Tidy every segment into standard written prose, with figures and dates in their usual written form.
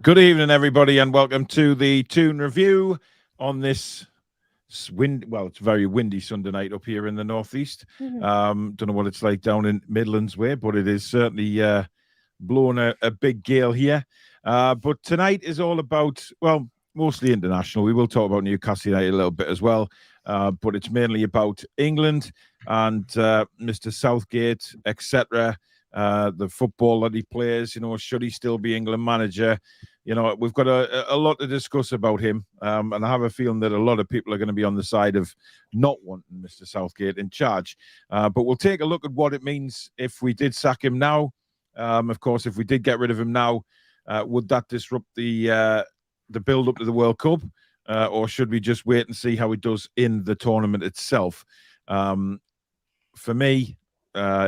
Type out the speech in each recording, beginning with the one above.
Good evening, everybody, and welcome to the Toon review on this it's very windy Sunday night up here in the northeast. Don't know what it's like down in Midlands way, but it is certainly blowing a big gale here. But tonight is all about, well, mostly international. We will talk about Newcastle United a little bit as well, but it's mainly about England and Mr. Southgate, etc. The football that he plays, should he still be England manager? We've got a lot to discuss about him, and I have a feeling that a lot of people are going to be on the side of not wanting Mr. Southgate in charge. But we'll take a look at what it means if we did sack him now. Of course, if we did get rid of him now, would that disrupt the build-up to the World Cup, or should we just wait and see how he does in the tournament itself? For me,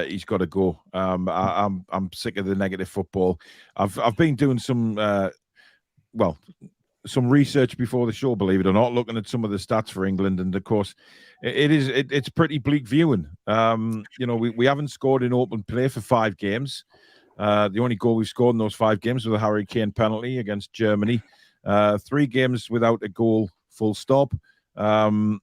he's got to go. I'm sick of the negative football. I've been doing some research before the show, believe it or not, looking at some of the stats for England, and of course, it's pretty bleak viewing. We haven't scored in open play for 5 games. The only goal we've scored in those 5 games was a Harry Kane penalty against Germany. 3 games without a goal, full stop. 5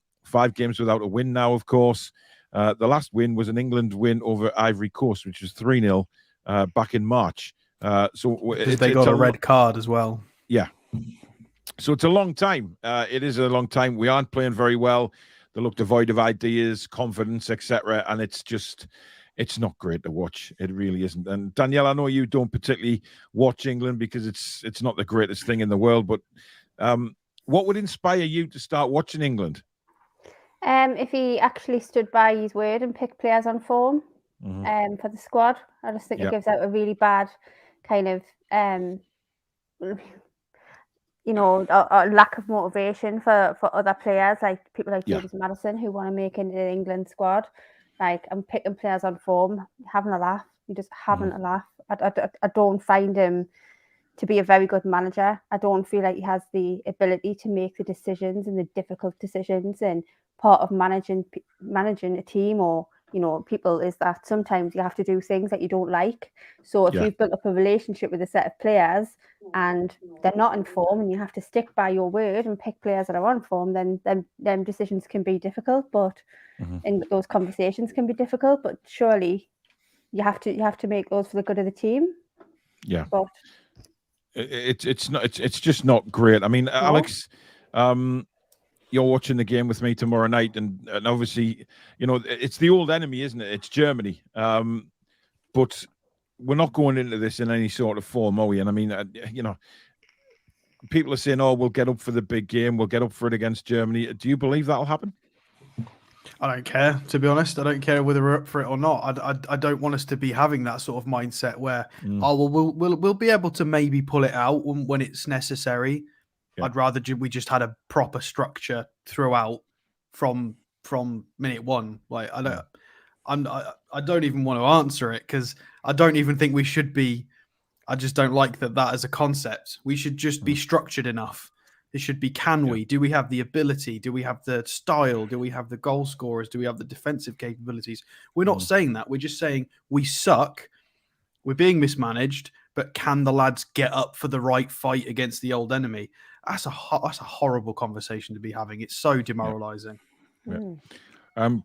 games without a win now, of course. The last win was an England win over Ivory Coast, which was 3-0 back in March. So they got a red card as well. Yeah. So it's a long time. It is a long time. We aren't playing very well. They look devoid of ideas, confidence, etc. And it's not great to watch. It really isn't. And Danielle, I know you don't particularly watch England because it's not the greatest thing in the world. But what would inspire you to start watching England? If he actually stood by his word and picked players on form for the squad. I just think it gives out a really bad kind of a lack of motivation for other players, like people like James Maddison, who want to make into the England squad. Like, I'm picking players on form, having a laugh. You're just having a laugh. I don't find him to be a very good manager. I don't feel like he has the ability to make the decisions and the difficult decisions. And part of managing a team or people is that sometimes you have to do things that you don't like. So if you've built up a relationship with a set of players and they're not in form and you have to stick by your word and pick players that are on form, then them decisions can be difficult. But and those conversations can be difficult. But surely you have to make those for the good of the team. Yeah. But it's just not great. I mean, no. Alex, you're watching the game with me tomorrow night, and obviously, it's the old enemy, isn't it? It's Germany. But we're not going into this in any sort of form, are we? And I mean, people are saying, "Oh, we'll get up for the big game. We'll get up for it against Germany." Do you believe that'll happen? I don't care, to be honest. I don't care whether we're up for it or not. I don't want us to be having that sort of mindset where, we'll be able to maybe pull it out when it's necessary. Yeah. I'd rather we just had a proper structure throughout from minute one. Like I don't even want to answer it because I don't even think we should be. I just don't like that as a concept. We should just be structured enough. It should be, we? Do we have the ability? Do we have the style? Do we have the goal scorers? Do we have the defensive capabilities? We're not saying that. We're just saying we suck. We're being mismanaged, but can the lads get up for the right fight against the old enemy? That's a horrible conversation to be having. It's so demoralising. Yeah.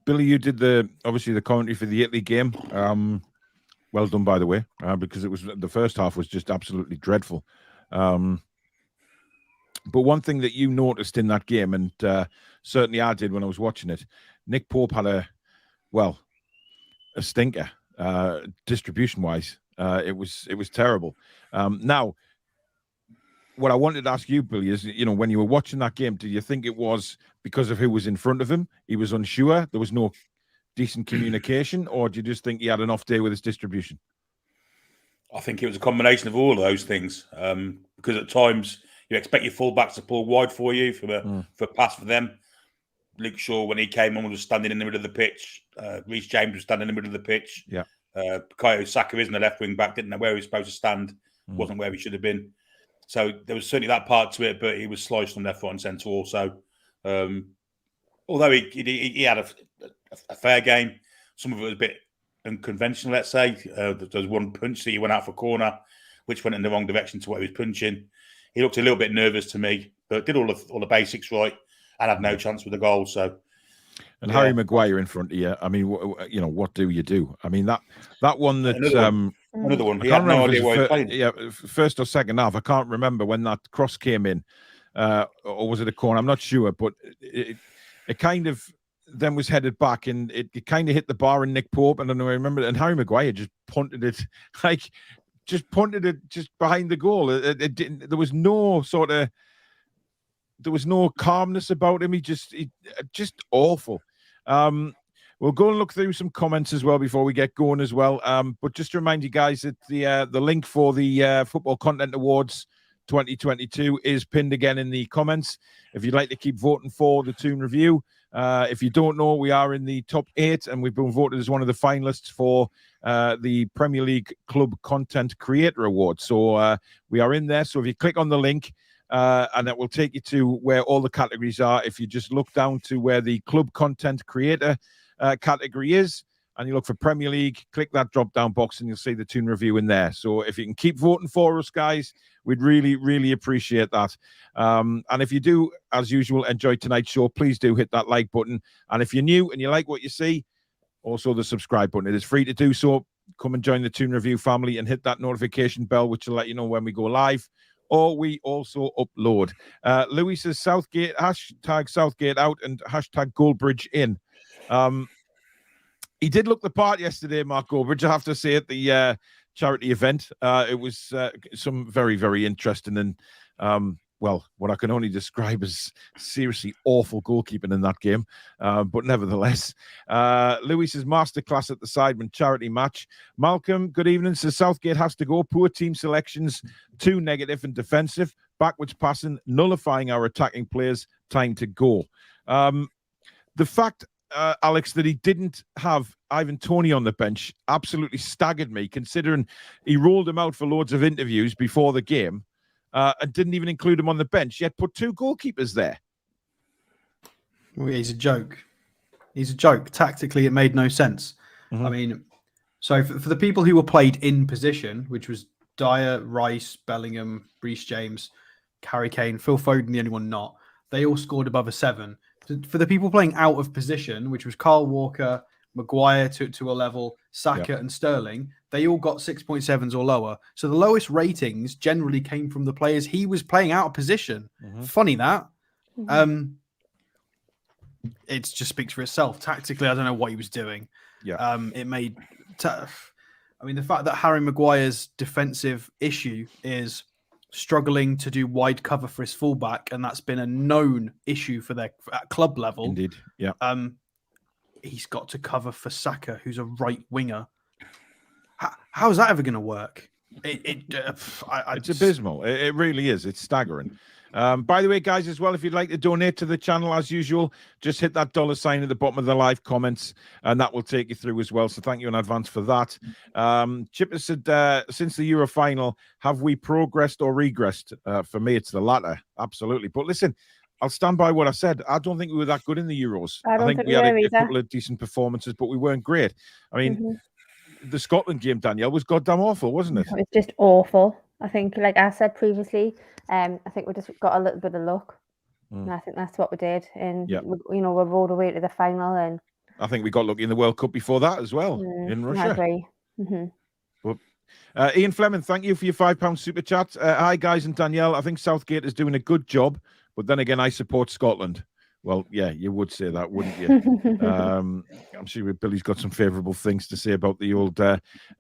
Billy, you did obviously the commentary for the Italy game. Well done, by the way, because the first half was just absolutely dreadful. But one thing that you noticed in that game, and certainly I did when I was watching it, Nick Pope had a stinker distribution-wise. It was terrible. Now, what I wanted to ask you, Billy, is, when you were watching that game, do you think it was because of who was in front of him? He was unsure. There was no decent communication, or do you just think he had an off day with his distribution? I think it was a combination of all of those things. Because at times you expect your fullbacks to pull wide for you for a pass for them. Luke Shaw, when he came on, was standing in the middle of the pitch. Reece James was standing in the middle of the pitch. Yeah. Bukayo Saka isn't a left wing back, didn't know where he was supposed to stand, wasn't where he should have been. So there was certainly that part to it, but he was sliced on left foot and centre also. Although he had a fair game, some of it was a bit unconventional, let's say. There was one punch that he went out for corner, which went in the wrong direction to what he was punching. He looked a little bit nervous to me, but did all the basics right and had no chance with the goal. So, and Harry Maguire in front of you. I mean, what do you do? I mean, that one that another one. I can't remember if it was first or second half. I can't remember when that cross came in, or was it a corner? I'm not sure, but it kind of then was headed back, and it kind of hit the bar and Nick Pope. And I remember it, and Harry Maguire just punted it just behind the goal. It didn't. There was no sort of. There was no calmness about him. He just awful. We'll go and look through some comments as well before we get going as well. But just to remind you guys that the link for the Football Content Awards 2022 is pinned again in the comments. If you'd like to keep voting for the Toon Review, if you don't know, we are in the top 8 and we've been voted as one of the finalists for the Premier League Club Content Creator Award. So we are in there. So if you click on the link, and that will take you to where all the categories are. If you just look down to where the Club Content Creator category is, and you look for Premier League, click that drop-down box and you'll see the Toon Review in there. So if you can keep voting for us, guys, we'd really, really appreciate that. And if you do, as usual, enjoy tonight's show, please do hit that like button. And if you're new and you like what you see, also the subscribe button. It is free to do so. Come and join the Toon Review family and hit that notification bell, which will let you know when we go live. Or we also upload. Louis says Southgate, hashtag Southgate out and hashtag Goldbridge in. He did look the part yesterday, Mark Goldbridge, I have to say, at the charity event. It was some very, very interesting and, well, what I can only describe as seriously awful goalkeeping in that game. But nevertheless, Louis says masterclass at the Sidemen charity match. Malcolm, good evening. Says Southgate has to go. Poor team selections, too negative and defensive. Backwards passing, nullifying our attacking players. Time to go. The fact, Alex, that he didn't have Ivan Toney on the bench absolutely staggered me, considering he rolled him out for loads of interviews before the game. And didn't even include him on the bench, yet put 2 goalkeepers there. Well, he's a joke. He's a joke. Tactically, it made no sense. I mean, so for the people who were played in position, which was Dyer, Rice, Bellingham, Reece James, Harry Kane, Phil Foden, the only one not, they all scored above a 7. For the people playing out of position, which was Kyle Walker, Maguire to a level, Saka and Sterling, they all got 6.7s or lower. So the lowest ratings generally came from the players he was playing out of position. Funny that. It just speaks for itself. Tactically, I don't know what he was doing. It made... I mean, the fact that Harry Maguire's defensive issue is struggling to do wide cover for his fullback, and that's been a known issue for their at club level. Indeed, yeah. He's got to cover for Saka, who's a right winger. How is that ever going to work? It's abysmal. It really is. It's staggering. By the way, guys, as well, if you'd like to donate to the channel, as usual, just hit that $sign at the bottom of the live comments, and that will take you through as well. So thank you in advance for that. Chipper said, since the Euro final, have we progressed or regressed? For me, it's the latter. Absolutely. But listen, I'll stand by what I said. I don't think we were that good in the Euros. I think we had a couple of decent performances, but we weren't great. I mean, the Scotland game, Danielle, was goddamn awful, wasn't it? It was just awful. I think, like I said previously, I think we just got a little bit of luck. And I think that's what we did. And, we rolled away to the final. And I think we got lucky in the World Cup before that as well, in Russia. I agree. But, Ian Fleming, thank you for your £5 super chat. Hi, guys, and Danielle. I think Southgate is doing a good job, but then again, I support Scotland. Well, yeah, you would say that, wouldn't you? I'm sure Billy's got some favourable things to say about the old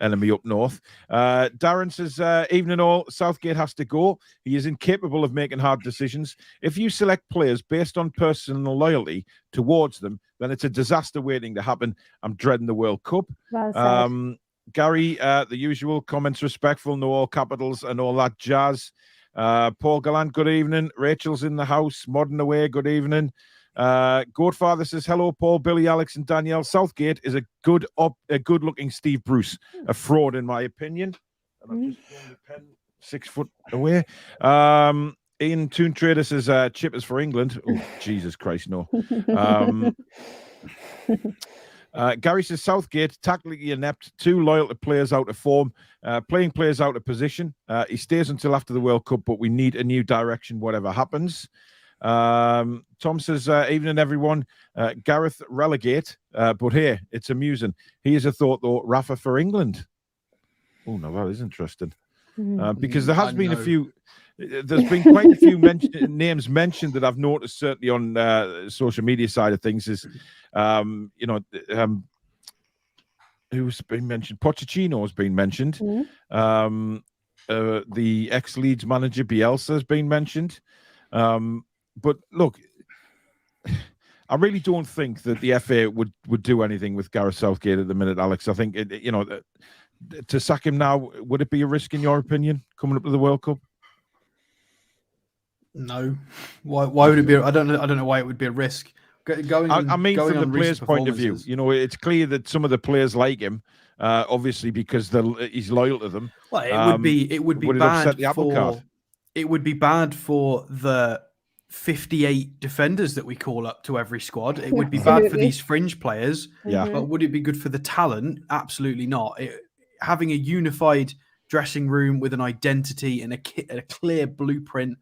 enemy up north. Darren says, evening all, Southgate has to go. He is incapable of making hard decisions. If you select players based on personal loyalty towards them, then it's a disaster waiting to happen. I'm dreading the World Cup. Well Gary, the usual comments respectful, no all capitals and all that jazz. Paul Gallant, good evening. Rachel's in the house. Modern away, good evening. Goatfather says, hello, Paul, Billy, Alex, and Danielle. Southgate is a good-looking Steve Bruce, a fraud in my opinion. And I've just thrown the pen 6 foot away. Ian Toon Trader says, Chip is for England. Oh, Jesus Christ, no. Gary says, Southgate, tactically inept, too loyal to players out of form, playing players out of position. He stays until after the World Cup, but we need a new direction, whatever happens. Tom says, evening, everyone. Gareth, relegate. But here, it's amusing. Here's a thought, though. Rafa for England. Oh, no, that is interesting. Because there has been a few... There's been quite a few names mentioned that I've noticed, certainly on social media side of things, is, who's been mentioned? Pochettino has been mentioned. The ex-Leeds manager, Bielsa, has been mentioned. But look, I really don't think that the FA would do anything with Gareth Southgate at the minute, Alex. I think, to sack him now, would it be a risk in your opinion, coming up to the World Cup? No. Why would it be? I don't know why it would be a risk. Going from the player's point of view, it's clear that some of the players like him, obviously because he's loyal to them. Well, it would be bad for it would be bad for the 58 defenders that we call up to every squad. It would be bad for these fringe players. Yeah. But would it be good for the talent? Absolutely not. Having a unified dressing room with an identity and a clear blueprint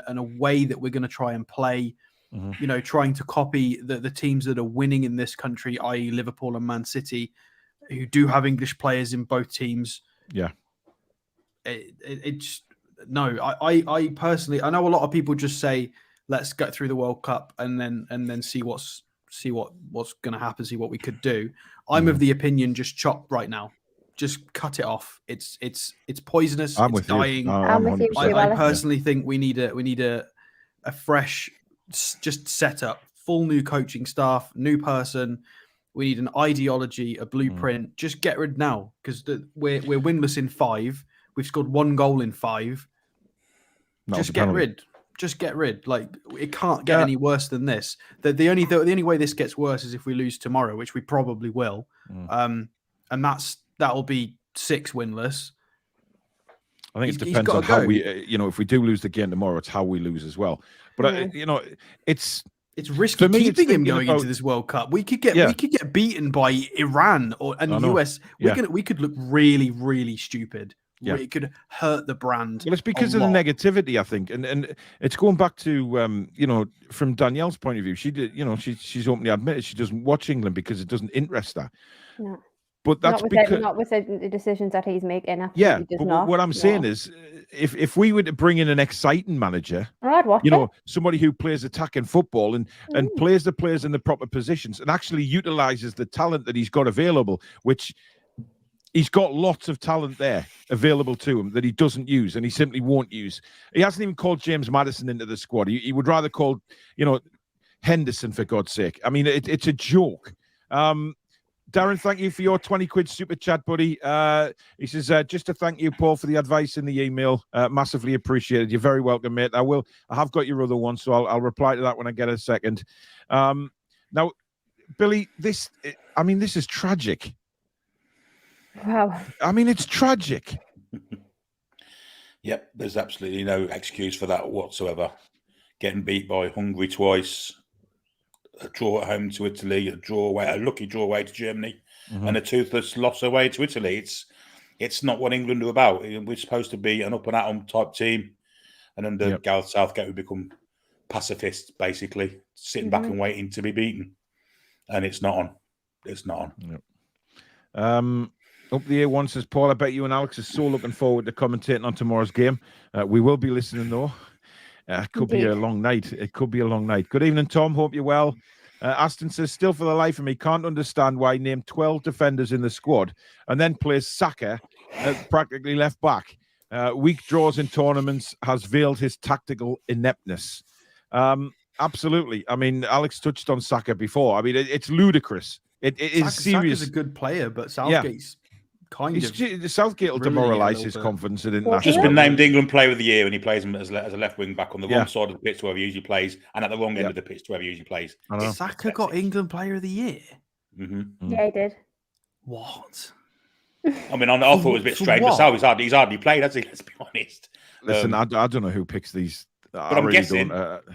and a way that we're going to try and play, trying to copy the teams that are winning in this country, i.e. Liverpool and Man City, who do have English players in both teams. Yeah. I personally, I know a lot of people just say, let's get through the World Cup and then see what's going to happen, see what we could do. I'm of the opinion, just chop right now. Just cut it off. It's poisonous. It's dying. I personally think we need a fresh, just setup, full new coaching staff, new person. We need an ideology, a blueprint. Just get rid now, because we're winless in 5. We've scored 1 goal in 5. Just get rid. Just get rid. Like, it can't get any worse than this. The only way this gets worse is if we lose tomorrow, which we probably will. And that'll be 6 winless. I think it depends on how we, if we do lose the game tomorrow, it's how we lose as well. But it's risky keeping him going into this World Cup. We could get beaten by Iran and the US. We could look really, really stupid. Yeah. It could hurt the brand. Well, it's because of the negativity, I think, and it's going back to from Danielle's point of view. She did, she's openly admitted she doesn't watch England because it doesn't interest her. No. But that's not with the decisions that he's making. Yeah, but what I'm saying is, if we were to bring in an exciting manager, I'd watch it. Somebody who plays attacking football and plays the players in the proper positions and actually utilizes the talent that he's got available, which he's got lots of talent there available to him that he doesn't use and he simply won't use. He hasn't even called James Maddison into the squad. He would rather call, Henderson, for God's sake. I mean, it's a joke. Darren, thank you for your 20 quid super chat, buddy. He says, just to thank you, Paul, for the advice in the email. Massively appreciated. You're very welcome, mate. I have got your other one, so I'll reply to that when I get a second. Now, Billy, this is tragic. Wow. I mean, it's tragic. Yep, there's absolutely no excuse for that whatsoever. Getting beat by Hungary twice, a draw at home to Italy, a lucky draw away to Germany, and a toothless loss away to Italy. It's not what England are about. We're supposed to be an up and atom type team, and under Gareth Southgate, we become pacifists, basically sitting back and waiting to be beaten, and it's not on. It's not on. Yep. Up the A1 says, Paul, I bet you and Alex are so looking forward to commentating on tomorrow's game. We will be listening, though. It could be a long night. Good evening, Tom. Hope you're well. Aston says, still for the life of me, can't understand why he named 12 defenders in the squad and then plays Saka practically left back. Weak draws in tournaments has veiled his tactical ineptness. Absolutely. I mean, Alex touched on Saka before. I mean, it's ludicrous. It is serious. Saka's a good player, but Southgate's Southgate will demoralise his confidence in international. Just been named England Player of the Year, and he plays him as a left wing back on the wrong side of the pitch to wherever he usually plays, and at the wrong end of the pitch to wherever he usually plays. Saka got England Player of the Year. Yeah, he did. What? I mean, I thought it was a bit strange, but he's hardly played, has he? Let's be honest. Listen, I don't know who picks these. But I'm guessing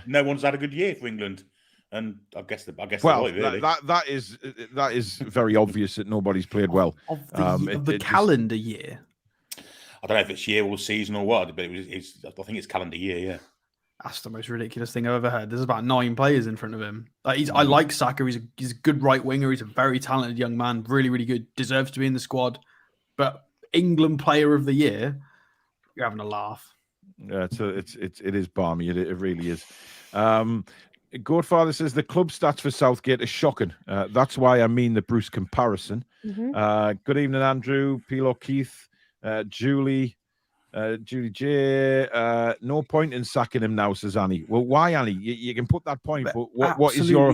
no one's had a good year for England. And I guess well, really. that is very obvious that nobody's played well of the calendar year. I don't know if it's year or season or what, but I think it's calendar year. Yeah, that's the most ridiculous thing I've ever heard. There's about 9 players in front of him. I like Saka. He's a good right winger. He's a very talented young man. Really, really good. Deserves to be in the squad. But England Player of the Year, you're having a laugh. Yeah, it is balmy. It really is. Godfather says the club stats for Southgate are shocking. That's why I mean the Bruce comparison. Good evening, Andrew, Pilo, Keith, Julie J. No point in sacking him now, says Annie. Well, why, Annie? You can put that point, but what is your?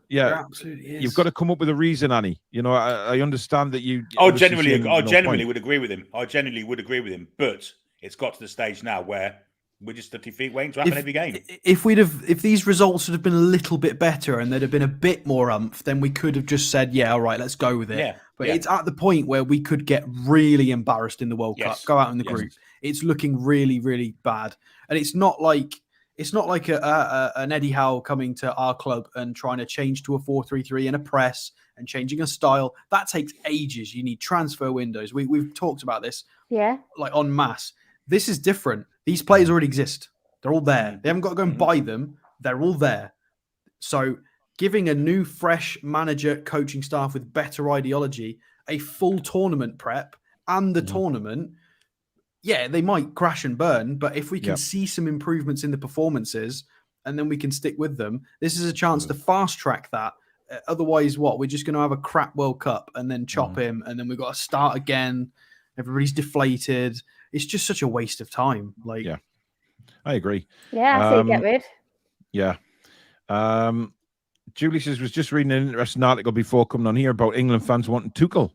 Yeah, absolutely is. You've got to come up with a reason, Annie. You know, I understand that you. I genuinely would agree with him. I genuinely would agree with him, but it's got to the stage now where we're just 30 feet waiting to happen every game. If these results would have been a little bit better and there'd have been a bit more umph, then we could have just said, yeah, all right, let's go with it. Yeah, but it's at the point where we could get really embarrassed in the World Cup, go out in the group. It's looking really, really bad. And it's not like an Eddie Howe coming to our club and trying to change to a 4-3-3 and a press and changing a style. That takes ages. You need transfer windows. We've talked about this. Yeah. Like en masse. This is different. These players already exist. They're all there. They haven't got to go and buy them. They're all there. So giving a new, fresh manager, coaching staff with better ideology, a full tournament prep and the tournament, yeah, they might crash and burn. But if we can see some improvements in the performances and then we can stick with them, this is a chance to fast track that. Otherwise, we're just going to have a crap World Cup and then chop him and then we've got to start again. Everybody's deflated. It's just such a waste of time. I agree. Yeah, I say get rid. Yeah. Julie says, was just reading an interesting article before coming on here about England fans wanting Tuchel.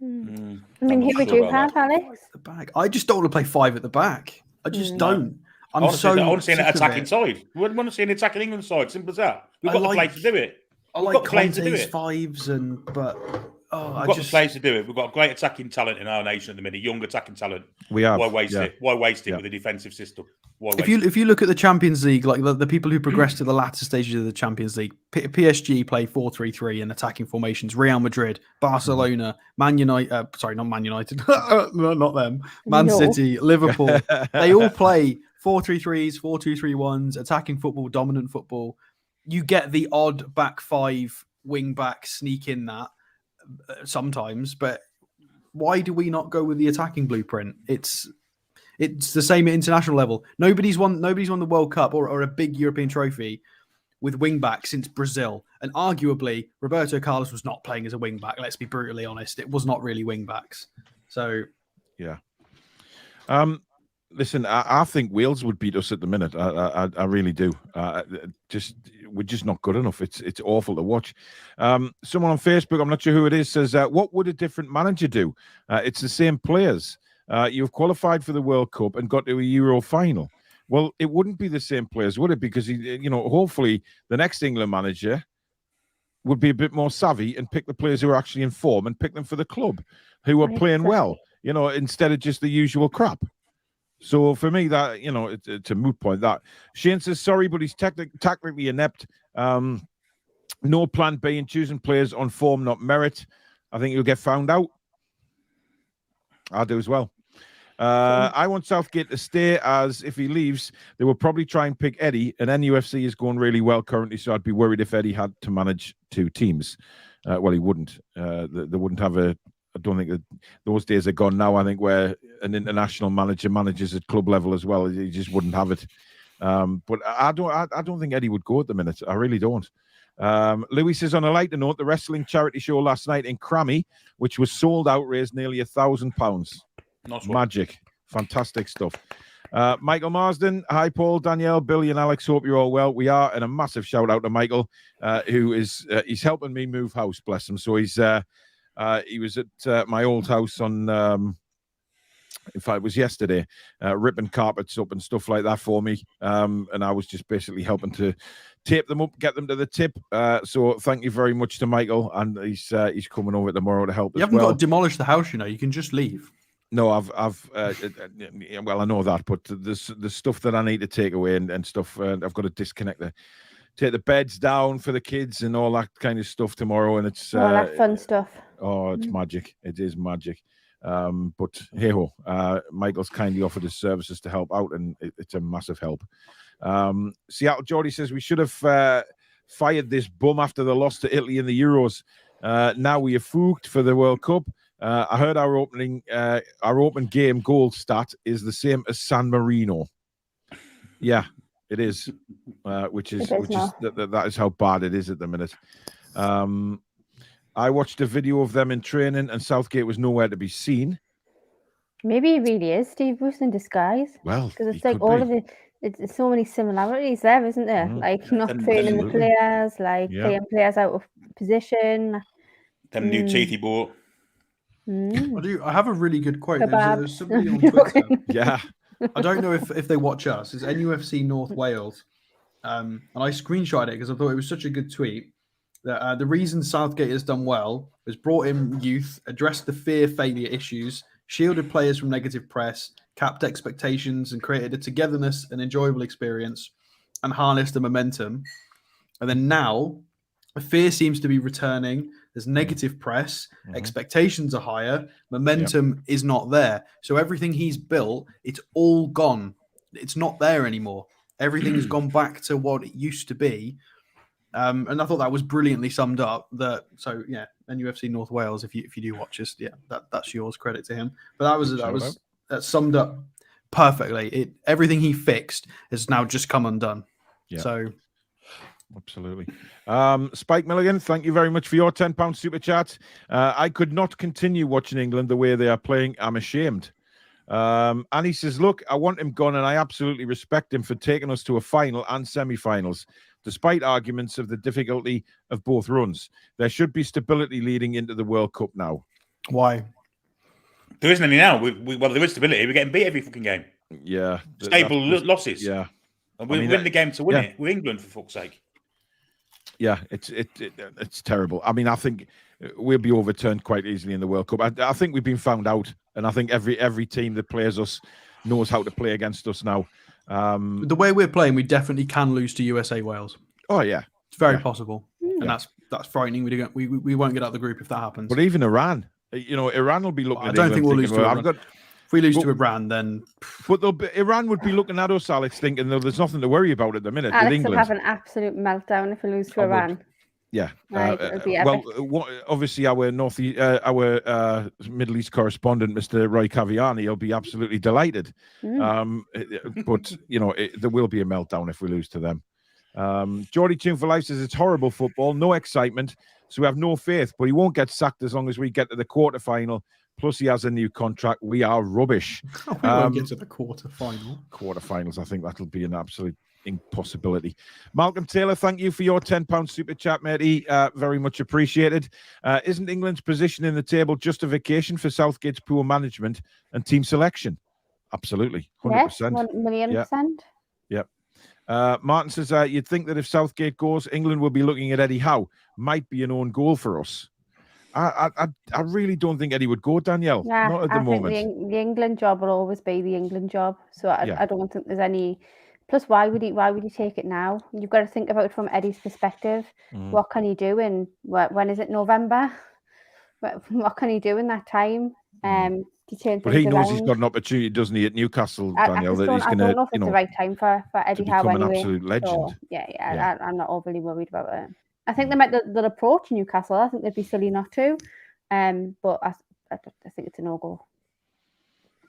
I mean, who would you have, Alex? The back. I just don't want to play 5 at the back. I just don't. I want to see an attacking side. We wouldn't want to see an attacking England side. Simple as that. We've got the play to do it. I like Conte's 5s, but we've got the players to do it. We've got great attacking talent in our nation at the minute. Young attacking talent. We have. Why waste it? Why waste it with a defensive system? If you look at the Champions League, like the people who progress to the latter stages of the Champions League, PSG play 4-3-3 in attacking formations. Real Madrid, Barcelona, Man United. Not Man United. Not them. Man City, Liverpool. They all play 4-3-3s, 4-2-3-1s, attacking football, dominant football. You get the odd back 5 wing back sneak in that sometimes, but why do we not go with the attacking blueprint? It's the same at international level. Nobody's won the World Cup or a big European trophy with wing back since Brazil. And arguably, Roberto Carlos was not playing as a wing back. Let's be brutally honest. It was not really wing backs. So, yeah. Listen, I think Wales would beat us at the minute. I really do. We're just not good enough. It's awful to watch. Someone on Facebook, I'm not sure who it is, says, what would a different manager do? It's the same players. You've qualified for the World Cup and got to a Euro final. Well, it wouldn't be the same players, would it? Because, hopefully the next England manager would be a bit more savvy and pick the players who are actually in form and pick them for the club, who are playing well, instead of just the usual crap. So for me, that, it's a moot point. That Shane says, sorry, but he's tactically inept. No plan B in choosing players on form, not merit. I think he'll get found out. I do as well. I want Southgate to stay, as if he leaves, they will probably try and pick Eddie, and NUFC is going really well currently, so I'd be worried if Eddie had to manage 2 teams. Well, he wouldn't. They wouldn't have I don't think that those days are gone now. I think where an international manager manages at club level as well, he just wouldn't have it. But I don't think Eddie would go at the minute. I really don't. Louis says, on a lighter note, the wrestling charity show last night in Crammy, which was sold out, raised nearly £1,000. Magic. Fantastic stuff. Michael Marsden, hi Paul, Danielle, Billy and Alex, hope you're all well. We are, and a massive shout out to Michael, who is he's helping me move house, bless him. So he's He was at my old house on, in fact, it was yesterday, ripping carpets up and stuff like that for me. And I was just basically helping to tape them up, get them to the tip. So thank you very much to Michael, and he's coming over tomorrow to help. You haven't got to demolish the house, you know. You can just leave. No, well, I know that, but the stuff that I need to take away and stuff, I've got to disconnect take the beds down for the kids and all that kind of stuff tomorrow, and it's all that fun stuff. Oh, it's magic! It is magic. But hey ho, Michael's kindly offered his services to help out, and it's a massive help. Seattle Geordie says we should have fired this bum after the loss to Italy in the Euros. Now we are fooked for the World Cup. I heard our open game goal stat is the same as San Marino. Yeah, it is, which is that is how bad it is at the minute. I watched a video of them in training, and Southgate was nowhere to be seen. Maybe he really is Steve Bruce in disguise. Well, because it's like all of it. It's so many similarities there, isn't there? Like not training the players, like playing players out of position. Them new teeth he bought. I have a really good quote. There's somebody on Twitter. Yeah. I don't know if they watch us. It's NUFC North Wales. And I screenshot it because I thought it was such a good tweet. That the reason Southgate has done well was brought in youth, addressed the failure issues, shielded players from negative press, capped expectations, and created a togetherness and enjoyable experience, and harnessed the momentum. And then now, the fear seems to be returning. There's negative press. Expectations are higher. Momentum is not there. So everything he's built, it's all gone. It's not there anymore. Everything has gone back to what it used to be. And I thought that was brilliantly summed up. So yeah, NUFC North Wales. If you do watch us, yeah, that's yours. Credit to him. But that summed up perfectly. Everything he fixed has now just come undone. Yeah. So absolutely. Spike Milligan, thank you very much for your £10 super chat. I could not continue watching England the way they are playing. I'm ashamed. And he says, look, I want him gone, and I absolutely respect him for taking us to a final and semi-finals, despite arguments of the difficulty of both runs. There should be stability leading into the World Cup now. Why? There isn't any now. Well, there is stability. We're getting beat every fucking game. Yeah. Stable losses. Yeah. And we win the game to win it with England, for fuck's sake. Yeah, it's terrible. I mean, I think we'll be overturned quite easily in the World Cup. I think we've been found out, and I think every team that plays us knows how to play against us now. The way we're playing, we definitely can lose to USA Wales. Oh yeah, it's very possible, and that's frightening. We won't get out of the group if that happens. But even Iran, Iran will be looking. I don't think we'll lose to Iran. If we lose to Iran, then. But Iran would be looking at us, Alex, thinking there's nothing to worry about at the minute. Alex with England will have an absolute meltdown if we lose to Iran. Yeah. Well, obviously, our Middle East correspondent, Mr. Roy Caviani, will be absolutely delighted. But there will be a meltdown if we lose to them. Geordie Toon for Life says it's horrible football, no excitement, so we have no faith. But he won't get sacked as long as we get to the quarterfinal. Plus, he has a new contract. We are rubbish. We won't get to the quarterfinal. Quarterfinals, I think that'll be an absolute impossibility. Malcolm Taylor, thank you for your £10 super chat, matey. Very much appreciated. Isn't England's position in the table justification for Southgate's poor management and team selection? Absolutely, 100%. Yes, 1,000,000%. Yep. Martin says you'd think that if Southgate goes, England will be looking at Eddie Howe. Might be an own goal for us. I really don't think Eddie would go, Danielle. Yeah, not at the moment. Think the England job will always be the England job. So I don't think there's any. Plus, why would he take it now? You've got to think about it from Eddie's perspective. What can he do in when is it November? What can he do in that time? To change but he knows around? He's got an opportunity, doesn't he, at Newcastle, Danielle? I don't know if it's the right time for Eddie Howe anyway. An absolute legend. So, I'm not overly worried about it. I think they'll approach Newcastle. I think they'd be silly not to. But I think it's a no-go.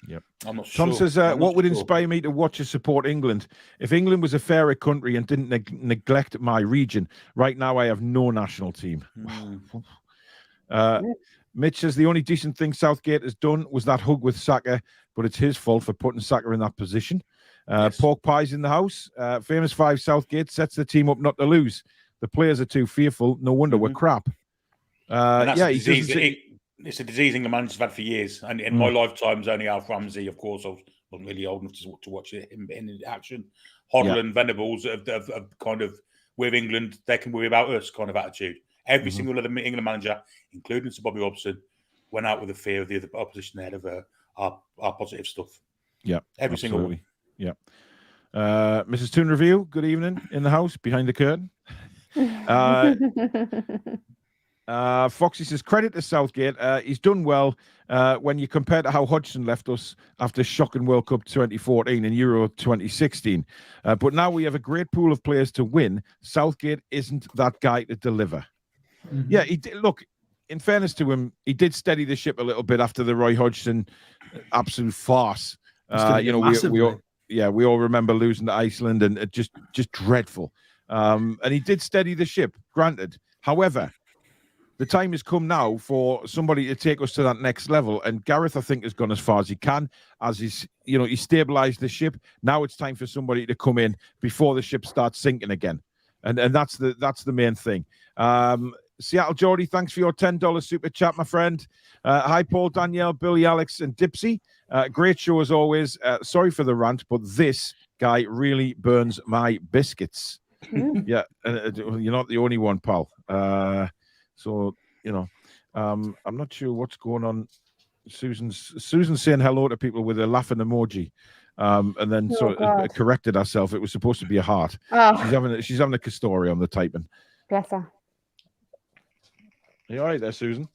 Yep. I'm not sure. Tom says, what would inspire me to watch or support England? If England was a fairer country and didn't neglect my region, right now I have no national team. Mitch says, the only decent thing Southgate has done was that hug with Saka, but it's his fault for putting Saka in that position. Pork pies in the house. Famous 5 Southgate sets the team up not to lose. The players are too fearful. No wonder we're crap. it's a disease England managers have had for years. And in my lifetime, only Alf Ramsey, of course, I wasn't really old enough to watch it in action. Hoddle and Venables have kind of, with England, they can worry about us kind of attitude. Every single other England manager, including Sir Bobby Robson, went out with a fear of the other opposition ahead of our positive stuff. Yeah, every single one. Yeah. Mrs. Toon Review, good evening in the house behind the curtain. Foxy says, credit to Southgate. He's done well when you compare to how Hodgson left us after shocking World Cup 2014 and Euro 2016. But now we have a great pool of players to win. Southgate isn't that guy to deliver. Yeah, he did. Look, in fairness to him, he did steady the ship a little bit after the Roy Hodgson absolute farce. We all remember losing to Iceland and just dreadful. And he did steady the ship, granted. However, the time has come now for somebody to take us to that next level. And Gareth, I think, has gone as far as he can, as he's, he stabilized the ship. Now it's time for somebody to come in before the ship starts sinking again. And that's the main thing. Seattle Geordie, thanks for your $10 super chat, my friend. Hi, Paul, Danielle, Billy, Alex, and Dipsy. Great show as always. Sorry for the rant, but this guy really burns my biscuits. Yeah, you're not the only one, pal. So, I'm not sure what's going on. Susan's saying hello to people with a laughing emoji. And then corrected herself. It was supposed to be a heart. Oh. She's having a Castori on the typing. Bless her. Are you all right there, Susan?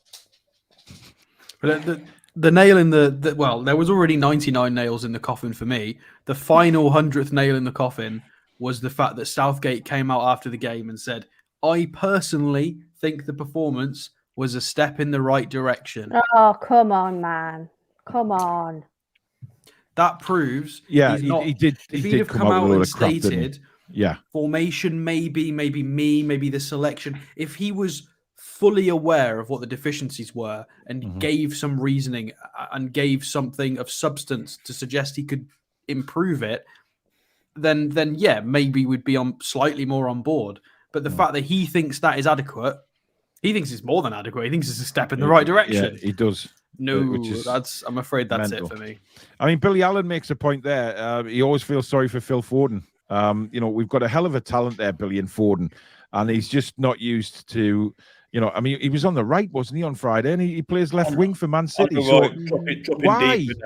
But the nail in well, there was already 99 nails in the coffin for me. The final 100th nail in the coffin was the fact that Southgate came out after the game and said, I personally think the performance was a step in the right direction. Oh, come on, man. Come on. That proves he did. If he'd have come out and stated, yeah, formation, maybe the selection. If he was fully aware of what the deficiencies were and gave some reasoning and gave something of substance to suggest he could improve it, then yeah, maybe we'd be slightly more on board. But the fact that he thinks that is adequate, he thinks it's more than adequate. He thinks it's a step in the right direction. Yeah, he does. No, I'm afraid that's mental. It for me. I mean, Billy Allen makes a point there. He always feels sorry for Phil Foden. We've got a hell of a talent there, Billy and Foden, and he's just not used to. I mean, he was on the right, wasn't he, on Friday? And he plays left wing for Man City. Why? Deep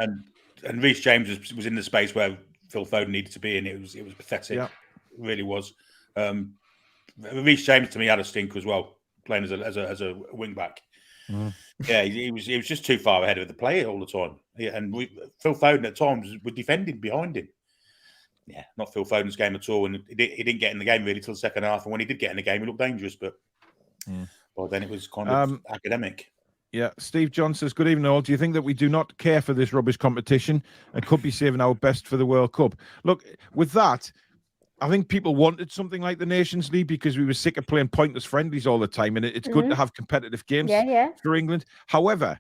and Reece James was in the space where Phil Foden needed to be, and it was pathetic. Yeah. It really was. Reece James to me had a stink as well, playing as a wing back. Yeah, he was just too far ahead of the play all the time. Yeah, and Phil Foden at times was defending behind him. Yeah, not Phil Foden's game at all, and he didn't get in the game really till the second half. And when he did get in the game, he looked dangerous, but then it was kind of academic. Yeah, Steve John says, good evening all. Do you think that we do not care for this rubbish competition and could be saving our best for the World Cup? Look, with that, I think people wanted something like the Nations League because we were sick of playing pointless friendlies all the time, and it's good to have competitive games for England. However,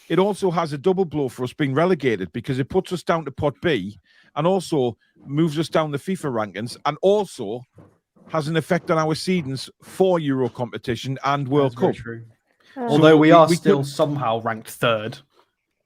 it also has a double blow for us being relegated because it puts us down to Pot B and also moves us down the FIFA rankings and also has an effect on our seedings for Euro competition and World Cup. Although we are still somehow ranked third.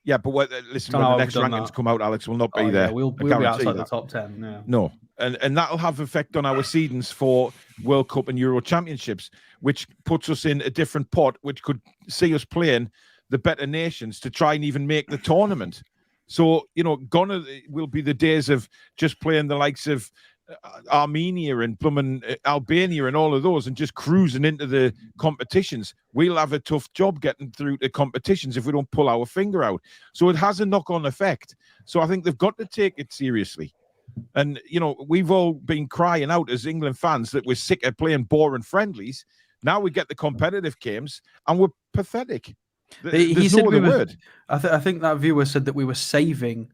Yeah, but listen, when the next rankings come out, Alex will not be there. Yeah, we'll be outside the top 10. Yeah. No, and that'll have effect on our seedings for World Cup and Euro Championships, which puts us in a different pot, which could see us playing the better nations to try and even make the tournament. So, gone will be the days of just playing the likes of Armenia and Albania and all of those and just cruising into the competitions. We'll have a tough job getting through the competitions if we don't pull our finger out. So it has a knock-on effect. So I think they've got to take it seriously. And, we've all been crying out as England fans that we're sick of playing boring friendlies. Now we get the competitive games and we're pathetic. He said no word. I think that viewer said that we were saving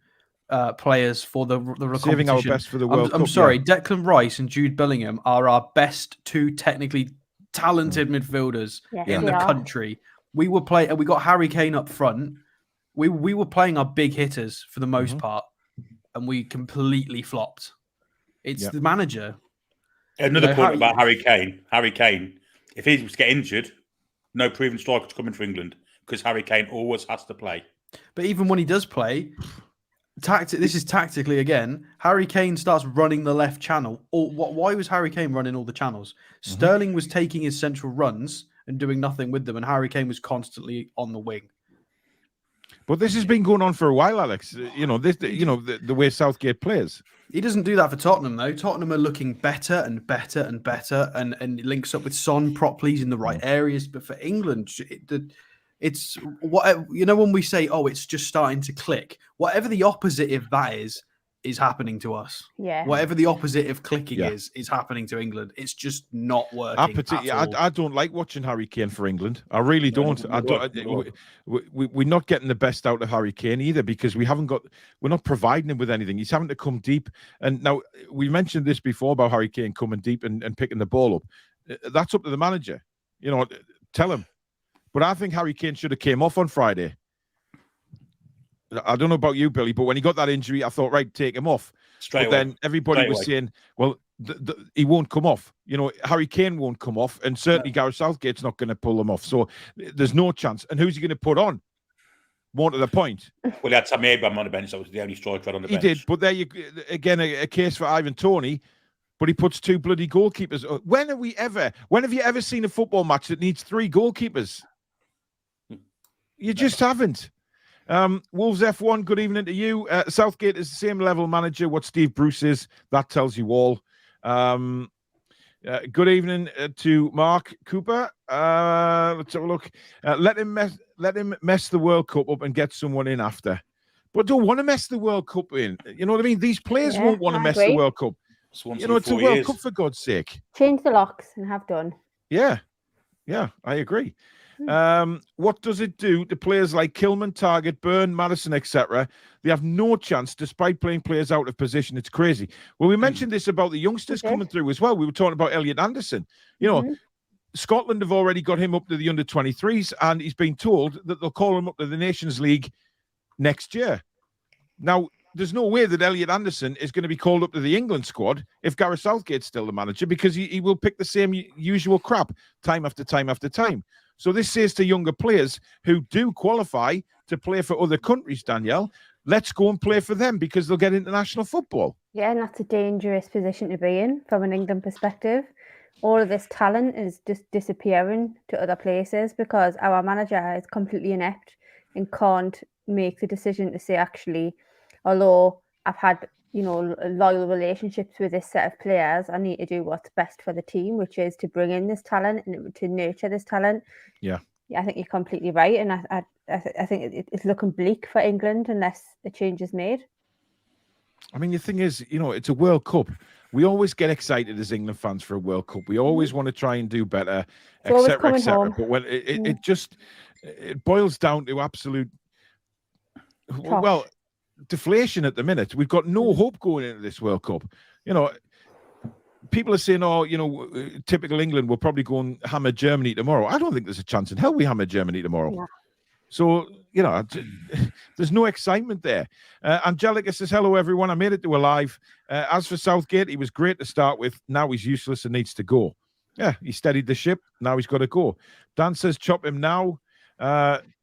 players for the saving our best for the World Cup. I'm sorry, Declan Rice and Jude Bellingham are our best two technically talented midfielders in the country. We got Harry Kane up front. We were playing our big hitters for the most part, and we completely flopped. It's the manager. Another point about Harry Kane. Harry Kane, if he was to get injured, no proven striker to come in for England because Harry Kane always has to play. But even when he does play, this is tactically again. Harry Kane starts running the left channel. Why was Harry Kane running all the channels? Sterling was taking his central runs and doing nothing with them, and Harry Kane was constantly on the wing. But this has been going on for a while, Alex. The way Southgate plays. He doesn't do that for Tottenham, though. Tottenham are looking better and better and better, and links up with Son properly. He's in the right areas. But for England, it's what when we say, "Oh, it's just starting to click." Whatever the opposite of that is happening to us. Yeah. Whatever the opposite of clicking is happening to England. It's just not working. I don't like watching Harry Kane for England. I really don't. We're not getting the best out of Harry Kane either because we're not providing him with anything. He's having to come deep. And now we mentioned this before about Harry Kane coming deep and picking the ball up. That's up to the manager. Tell him. But I think Harry Kane should have came off on Friday. I don't know about you, Billy, but when he got that injury, I thought, right, take him off. Then everybody was saying, well, he won't come off. Harry Kane won't come off, and certainly Gareth Southgate's not going to pull him off. So there's no chance. And who's he going to put on? More to the point. Well, he had Tammy Abraham on the bench. That was the only striker on the bench. He did, but there you again a case for Ivan Toney. But he puts 2 bloody goalkeepers. When have you ever seen a football match that needs 3 goalkeepers? You just haven't. Wolves F1, good evening to you. Southgate is the same level manager what Steve Bruce is. That tells you all. Good evening to Mark Cooper. Let's have a look. Let him mess the World Cup up and get someone in after. But don't want to mess the World Cup in. You know what I mean? These players won't want to mess the World Cup. It's a World Cup for God's sake. Change the locks and have done. Yeah, I agree. What does it do to players like Kilman, Target, Byrne, Madison, etc.? They have no chance despite playing players out of position. It's crazy. Well, we mentioned this about the youngsters coming through as well. We were talking about Elliot Anderson. Scotland have already got him up to the under-23s, and he's been told that they'll call him up to the Nations League next year. Now, there's no way that Elliot Anderson is going to be called up to the England squad if Gareth Southgate's still the manager, because he will pick the same usual crap time after time after time. So this says to younger players who do qualify to play for other countries, Danielle, let's go and play for them because they'll get international football. Yeah, and that's a dangerous position to be in from an England perspective. All of this talent is just disappearing to other places because our manager is completely inept and can't make the decision to say, actually, although I've had loyal relationships with this set of players, I need to do what's best for the team, which is to bring in this talent and to nurture this talent. Yeah, I think you're completely right, and I think it's looking bleak for England unless a change is made. I mean, the thing is, it's a World Cup. We always get excited as England fans for a World Cup. We always want to try and do better, etc., etc. But when it boils down to absolute deflation at the minute. We've got no hope going into this World Cup. People are saying, typical England will probably go and hammer Germany tomorrow. I don't think there's a chance in hell we hammer Germany tomorrow. Yeah. So, there's no excitement there. Angelica says, hello, everyone. I made it to a live. As for Southgate, he was great to start with. Now he's useless and needs to go. Yeah, he steadied the ship. Now he's got to go. Dan says, chop him now.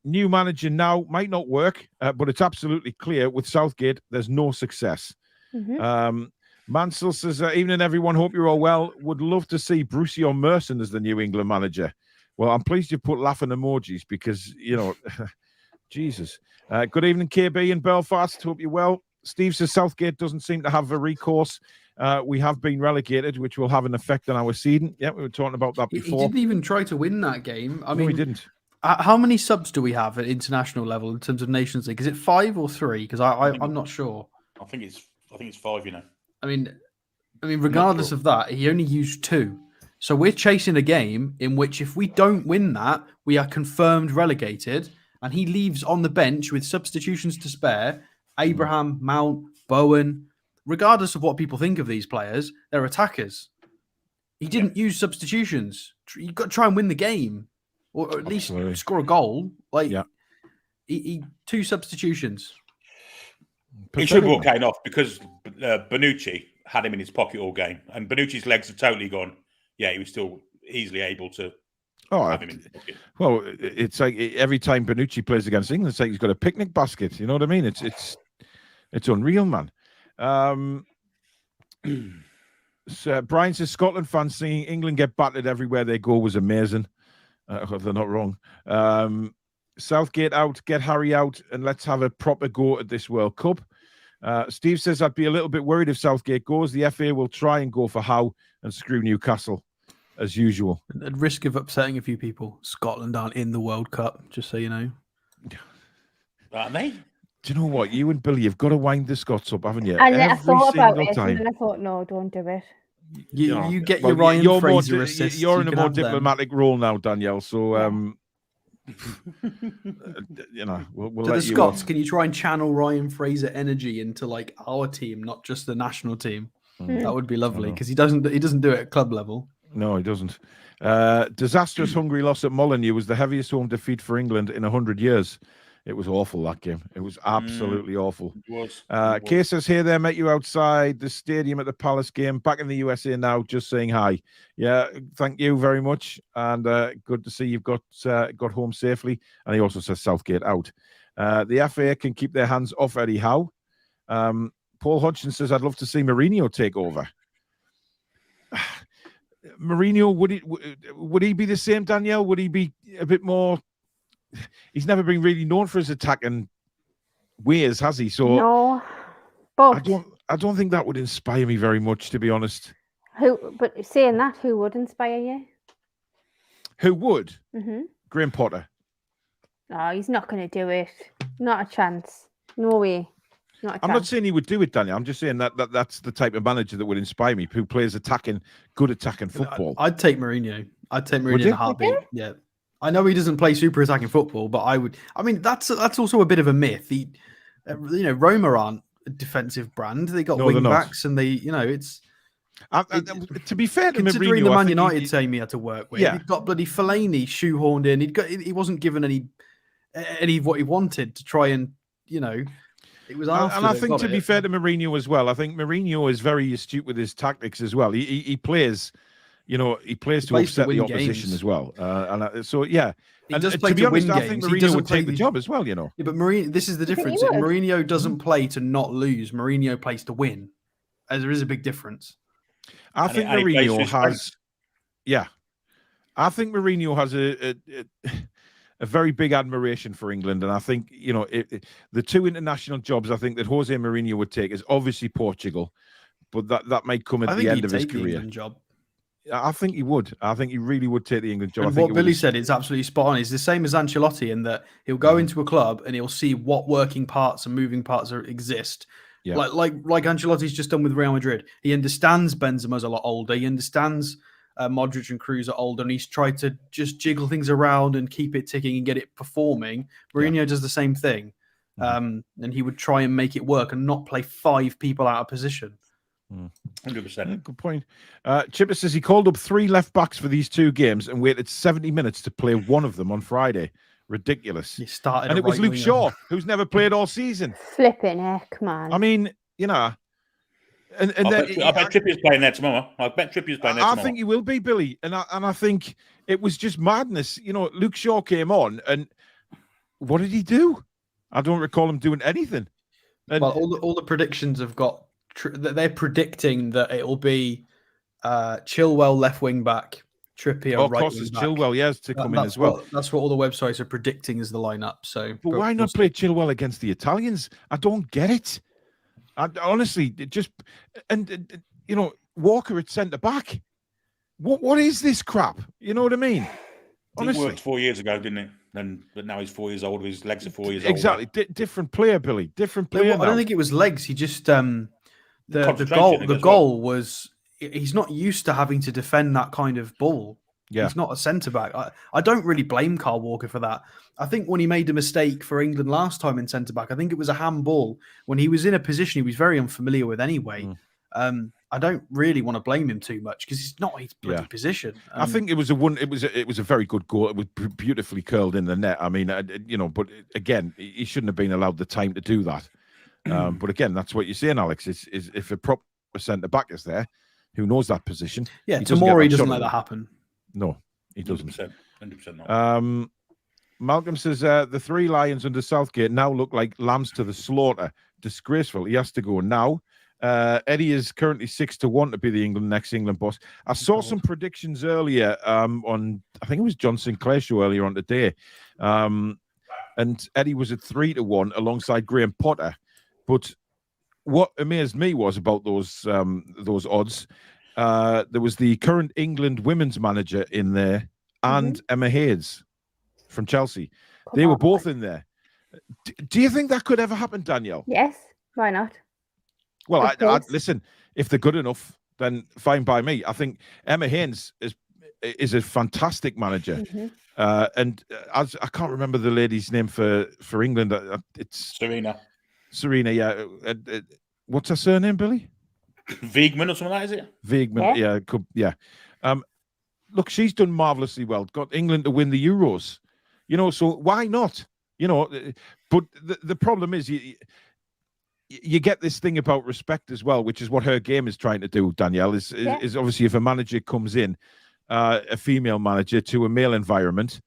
New manager now might not work, but it's absolutely clear with Southgate, there's no success. Mansell says, evening, everyone. Hope you're all well. Would love to see Brucey or Merson as the new England manager. Well, I'm pleased you put laughing emojis because, Jesus. Good evening, KB in Belfast. Hope you're well. Steve says Southgate doesn't seem to have a recourse. We have been relegated, which will have an effect on our seeding. Yeah, we were talking about that before. He didn't even try to win that game. I mean, he didn't. How many subs do we have at international level in terms of Nations League? Is it 5 or 3? Because I'm not sure. I think it's 5. I mean, regardless of that, he only used 2. So we're chasing a game in which if we don't win that, we are confirmed relegated. And he leaves on the bench with substitutions to spare. Abraham, Mount, Bowen. Regardless of what people think of these players, they're attackers. He didn't use substitutions. You've got to try and win the game. Or at least score a goal. He 2 substitutions. He should walk Kane off because Bonucci had him in his pocket all game. And Bonucci's legs have totally gone. Yeah, he was still easily able to Oh, have him in the bucket. well, it's like every time Bonucci plays against England, it's like he's got a picnic basket. You know what I mean? It's unreal, man. So Brian says Scotland fans seeing England get battered everywhere they go was amazing. If they're not wrong. Southgate out, get Harry out, and let's have a proper go at this World Cup. Steve says I'd be a little bit worried if Southgate goes. The FA will try and go for Howe and screw Newcastle as usual. At risk of upsetting a few people, Scotland aren't in the World Cup, just so you know. Aren't they? Do you know what? You and Billy have got to wind the Scots up, haven't you? And I thought about it, time. and then I thought, no, don't do it. You get your Ryan Fraser assist. You're in a more diplomatic role now, Danielle. So, you know, we'll to let the you Scots, on. can you try and channel Ryan Fraser energy into like our team, not just the national team? That would be lovely because he doesn't do it at club level. No, he doesn't. Disastrous Hungary loss at Molineux was the heaviest home defeat for England in 100 years. It was awful, that game. It was absolutely awful. It was. Kay says, here, there, met you outside the stadium at the Palace game. Back in the USA now, just saying hi. Yeah, thank you very much. And good to see you've got home safely. And he also says Southgate out. The FA can keep their hands off Eddie Howe. Paul Hodgson says, I'd love to see Mourinho take over. Mourinho, would he be the same, Danielle? Would he be a bit more... He's never been really known for his attacking ways, has he? So no, but I don't think that would inspire me very much, to be honest. But saying that, who would inspire you? Who would? Mm-hmm. Graham Potter. No, he's not going to do it. Not a chance. No way. Not a chance. I'm not saying he would do it, Daniel. I'm just saying that's the type of manager that would inspire me, who plays good attacking football. I'd take Mourinho. I'd take Mourinho in a heartbeat. Yeah. I know he doesn't play super attacking football, but I would. I mean, that's also a bit of a myth. Roma aren't a defensive brand. They got wing backs, and it's. To be fair to considering Mourinho, the Man United team he had to work with, yeah. He'd got bloody Fellaini shoehorned in. He wasn't given any of what he wanted to try and it was after. And I think to be fair to Mourinho as well, I think Mourinho is very astute with his tactics as well. He plays. He plays to upset the opposition as well. So, yeah. He does play to be honest, win I think Mourinho would take the job as well, Yeah, but Mourinho, this is the difference. Mourinho doesn't play to not lose. Mourinho plays to win. There is a big difference. I think Mourinho has... Yeah. I think Mourinho has a very big admiration for England. And I think, the two international jobs I think that Jose Mourinho would take is obviously Portugal. But that might come at the end of his career. Job. I think he would. I think he really would take the England job. And what Billy said is absolutely spot on. It's the same as Ancelotti in that he'll go into a club and he'll see what working parts and moving parts exist. Yeah. Like Ancelotti's just done with Real Madrid. He understands Benzema's a lot older. He understands Modric and Kroos are older, and he's tried to just jiggle things around and keep it ticking and get it performing. Mourinho does the same thing. And he would try and make it work and not play 5 people out of position. 100%. Good point. Chipper says he called up 3 left backs for these 2 games and waited 70 minutes to play one of them on Friday. Ridiculous. He started, and it was Luke Shaw, who's never played all season. Flipping heck, man. I mean, And I bet Trippier's playing there tomorrow. I think he will be, Billy. And I think it was just madness. Luke Shaw came on, and what did he do? I don't recall him doing anything. And, well, all the predictions have got. They're predicting that it will be Chilwell left wing back, Trippier right wing back. Of course, it's Chilwell, yes, to come in as well. That's what all the websites are predicting as the lineup. So, but why not play Chilwell against the Italians? I don't get it. Honestly, Walker at centre back. What is this crap? You know what I mean? Honestly, it worked 4 years ago, didn't it? But now he's 4 years old. His legs are 4 years old. Exactly, different player, Billy. Different player. I don't think it was legs. He just the goal was he's not used to having to defend that kind of ball. Yeah. He's not a centre back. I don't really blame Kyle Walker for that. I think when he made a mistake for England last time in centre back, I think it was a handball when he was in a position he was very unfamiliar with anyway. I don't really want to blame him too much because it's not his bloody position. I think it was a very good goal. It was beautifully curled in the net. I mean, but again, he shouldn't have been allowed the time to do that. But again, that's what you're saying, Alex. Is if a proper centre back is there, who knows that position? Yeah, Tomori doesn't let that happen. No, he doesn't. 100% not. Malcolm says the 3 Lions under Southgate now look like lambs to the slaughter. Disgraceful. He has to go now. Eddie is currently 6-1 to be the next England boss. I saw some predictions earlier on, I think it was John Sinclair's show earlier on today. And Eddie was at 3-1 alongside Graham Potter. But what amazed me was about those odds. There was the current England women's manager in there and Emma Hayes from Chelsea. They were both in there. Do you think that could ever happen, Danielle? Yes. Why not? Well, I listen, if they're good enough, then fine by me. I think Emma Hayes is a fantastic manager. And as I can't remember the lady's name for England. It's Serena, yeah. What's her surname, Billy? Wiegman or something like that, is it? Wiegman, yeah. Look, she's done marvellously well. Got England to win the Euros. So why not? But the problem is you get this thing about respect as well, which is what her game is trying to do, Danielle, is obviously if a manager comes in, a female manager to a male environment,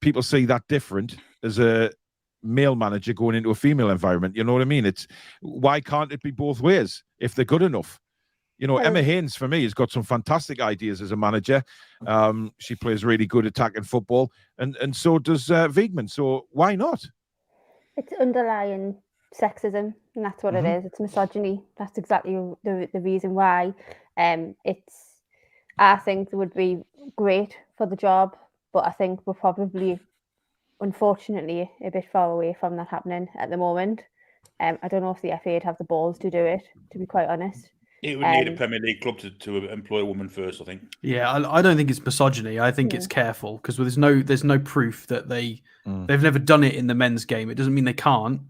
people see that different as a male manager going into a female environment. You know what I mean? Why can't it be both ways if they're good enough? Emma Hayes, for me, has got some fantastic ideas as a manager. She plays really good attacking football, and so does Wiegman. So why not? It's underlying sexism, and that's what it is. It's misogyny. That's exactly the reason why. I think it would be great for the job, but I think we're probably, unfortunately, a bit far away from that happening at the moment. I don't know if the FA would have the balls to do it, to be quite honest. It would need a Premier League club to employ a woman first, I think. Yeah, I don't think it's misogyny. I think it's careful because there's no proof that they've never done it in the men's game. It doesn't mean they can't.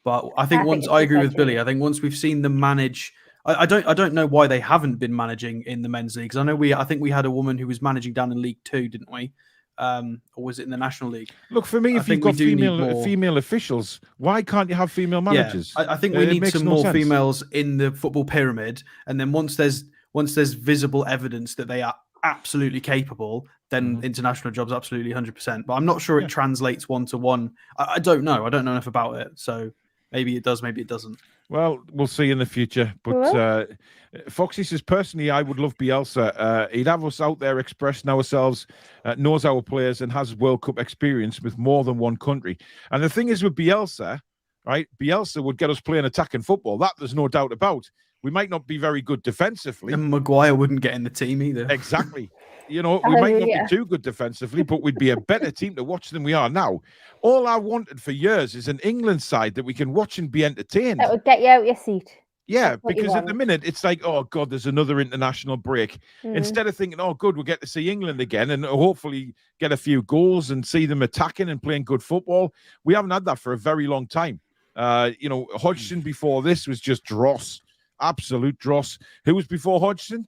But I think I agree with Billy. I think once we've seen them manage, I don't know why they haven't been managing in the men's leagues. I think we had a woman who was managing down in League 2, didn't we? Or was it in the National League? Look, for me, if you've got female officials, why can't you have female managers? Yeah, I think we need some more females in the football pyramid. And then once there's visible evidence that they are absolutely capable, then international jobs absolutely 100%. But I'm not sure it translates 1-to-1. I don't know. I don't know enough about it. So maybe it does, maybe it doesn't. Well, we'll see in the future. But Foxy says, personally, I would love Bielsa. He'd have us out there expressing ourselves, knows our players, and has World Cup experience with more than one country. And the thing is with Bielsa, right? Bielsa would get us playing attacking football. That there's no doubt about. We might not be very good defensively. And Maguire wouldn't get in the team either. Exactly. We might not be too good defensively, but we'd be a better team to watch than we are now. All I wanted for years is an England side that we can watch and be entertained. That would get you out your seat. Yeah, because at the minute, it's like, oh, God, there's another international break. Instead of thinking, oh, good, we'll get to see England again and hopefully get a few goals and see them attacking and playing good football. We haven't had that for a very long time. Hodgson before this was just dross. Absolute dross. Who was before Hodgson?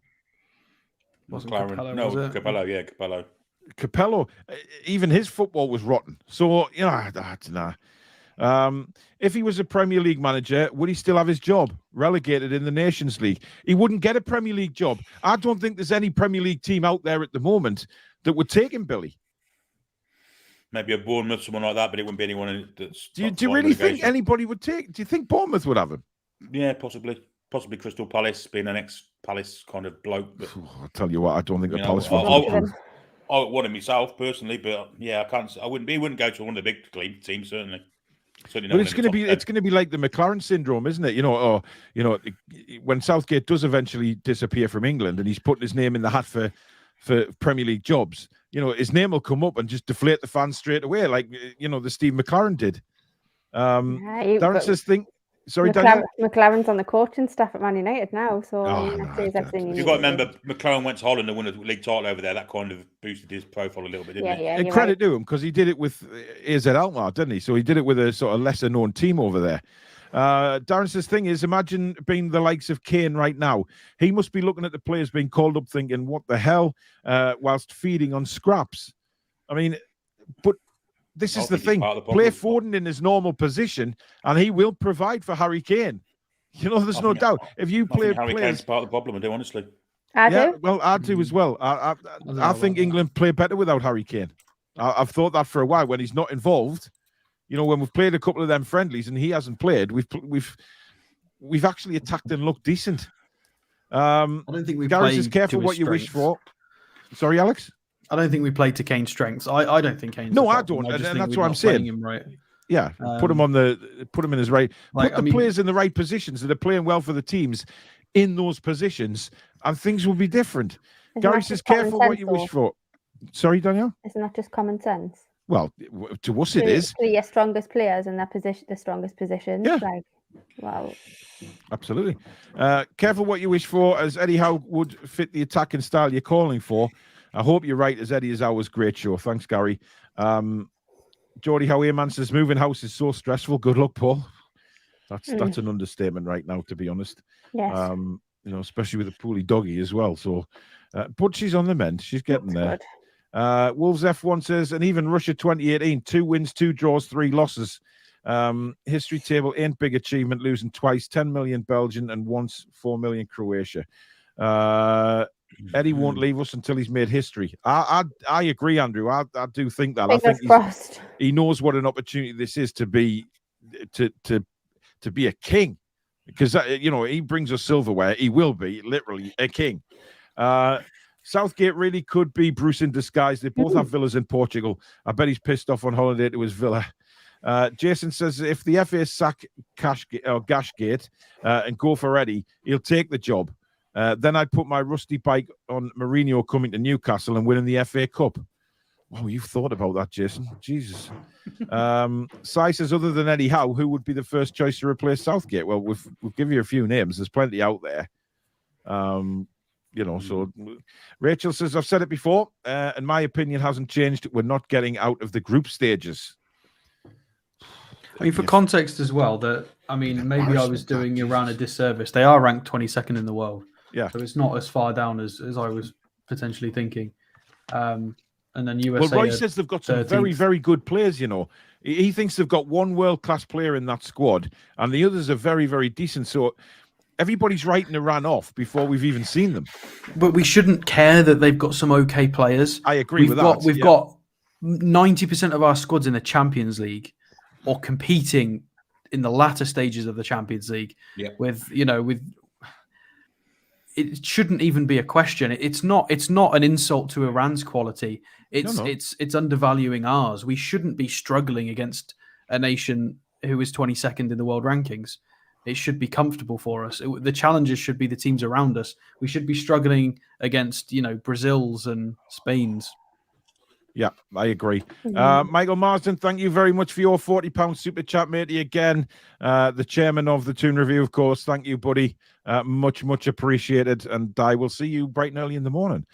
Capello. Capello, even his football was rotten. So, if he was a Premier League manager, would he still have his job? Relegated in the Nations League. He wouldn't get a Premier League job. I don't think there's any Premier League team out there at the moment that would take him, Billy. Maybe a Bournemouth, someone like that, but it wouldn't be anyone that's... Do you really think anybody would take... Do you think Bournemouth would have him? Yeah, possibly. Possibly Crystal Palace, being an ex-Palace kind of bloke. But, I'll tell you what, I don't think the Palace would. I want him myself personally, but yeah, I can't. I wouldn't wouldn't go to one of the big teams certainly. But it's going to be like the McLaren syndrome, isn't it? When Southgate does eventually disappear from England and he's putting his name in the hat for Premier League jobs, his name will come up and just deflate the fans straight away, like the Steve McLaren did. Darren says Sorry, Daniel? McLaren's on the coaching staff at Man United now, so you've got to remember, McLaren went to Holland and won a league title over there. That kind of boosted his profile a little bit, didn't it? Yeah, and credit to him, because he did it with AZ Alkmaar, didn't he? So he did it with a sort of lesser-known team over there. Darren says, thing is, imagine being the likes of Kane right now. He must be looking at the players being called up thinking, what the hell, whilst feeding on scraps. I mean, but... This is the thing. Play Foden in his normal position, and he will provide for Harry Kane. There's no doubt. If you play Harry Kane's part of the problem, I do, honestly. I do. Well, I do as well. I think England play better without Harry Kane. I've thought that for a while. When he's not involved, when we've played a couple of them friendlies and he hasn't played, we've actually attacked and looked decent. I don't think we. Gareth says, careful what you wish for. Sorry, Alex. I don't think we played to Kane's strengths. I don't think Kane's. No, I don't, and that's what I'm saying. Him right. Yeah, put him in his right. Put the players in the right positions that are playing well for the teams in those positions, and things will be different. Gary says, careful what you wish for. Sorry, Danielle? Isn't that just common sense? Well, to us it is. For your strongest players in their position, the strongest positions. Yeah. Wow. Absolutely. Careful what you wish for, as Eddie Howe would fit the attacking style you're calling for. I hope you're right, as Eddie is always great show. Thanks, Gary. Geordie Howe says, moving house is so stressful. Good luck, Paul. That's an understatement right now, to be honest. Yes. Especially with a poorly doggy as well. So, but she's on the mend. She's getting there. Wolves F1 says, and even Russia 2018, 2 wins, 2 draws, 3 losses. History table ain't big achievement, losing twice, 10 million Belgian and once 4 million Croatia. Eddie won't leave us until he's made history. I agree, Andrew. I do think that. I think he knows what an opportunity this is to be a king, because he brings us silverware. He will be literally a king. Southgate really could be Bruce in disguise. They both have villas in Portugal. I bet he's pissed off on holiday to his villa. Jason says, if the FA sack Gashgate and go for Eddie, he'll take the job. Then I'd put my rusty bike on Mourinho coming to Newcastle and winning the FA Cup. Wow, you've thought about that, Jason. Jesus. Sai says, other than Eddie Howe, who would be the first choice to replace Southgate? Well, we'll give you a few names. There's plenty out there. So Rachel says, I've said it before, and my opinion hasn't changed. We're not getting out of the group stages. I mean, for context as well, maybe I was doing Iran a disservice. They are ranked 22nd in the world. Yeah. So it's not as far down as I was potentially thinking. And then USA. Well, Roy says they've got some 13th. Very, very good players, He thinks they've got one world-class player in that squad, and the others are very, very decent. So everybody's writing Iran off before we've even seen them. But we shouldn't care that they've got some okay players. I agree with that. We've got 90% of our squads in the Champions League or competing in the latter stages of the Champions League. Yeah. With it shouldn't even be a question. It's not an insult to Iran's quality. It's undervaluing ours. We shouldn't be struggling against a nation who is 22nd in the world rankings. It should be comfortable for us. The challenges should be the teams around us. We should be struggling against, Brazil's and Spain's. Yeah, I agree. Michael Marsden, thank you very much for your £40 super chat, matey. Again, the chairman of the Toon Review, of course. Thank you, buddy. Much, much appreciated. And I will see you bright and early in the morning.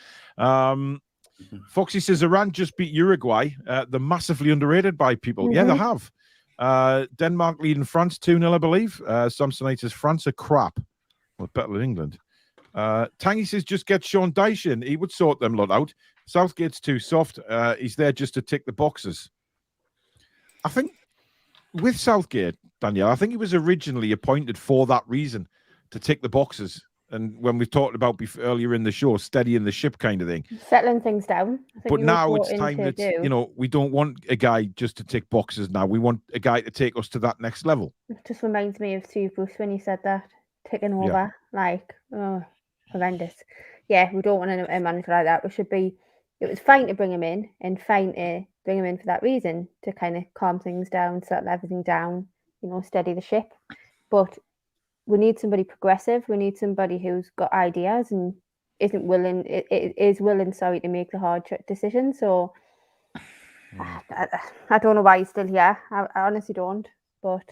Foxy says, Iran just beat Uruguay. They're massively underrated by people. Yeah, they have. Denmark leading France 2-0, I believe. Samsonite says, France are crap. Well, better than England. Tangy says, just get Sean Dyche in. He would sort them lot out. Southgate's too soft. He's there just to tick the boxes. I think with Southgate, Danielle, I think he was originally appointed for that reason, to tick the boxes. And when we've talked about earlier in the show, steadying the ship kind of thing. Settling things down. But now it's time that, we don't want a guy just to tick boxes now. We want a guy to take us to that next level. It just reminds me of Steve Bruce when he said that. Ticking over. Horrendous. Yeah, we don't want a manager like that. It was fine to bring him in and fine to bring him in for that reason, to kind of calm things down, settle everything down, steady the ship. But we need somebody progressive. We need somebody who's got ideas and is willing to make the hard decisions. So I don't know why he's still here. I honestly don't. But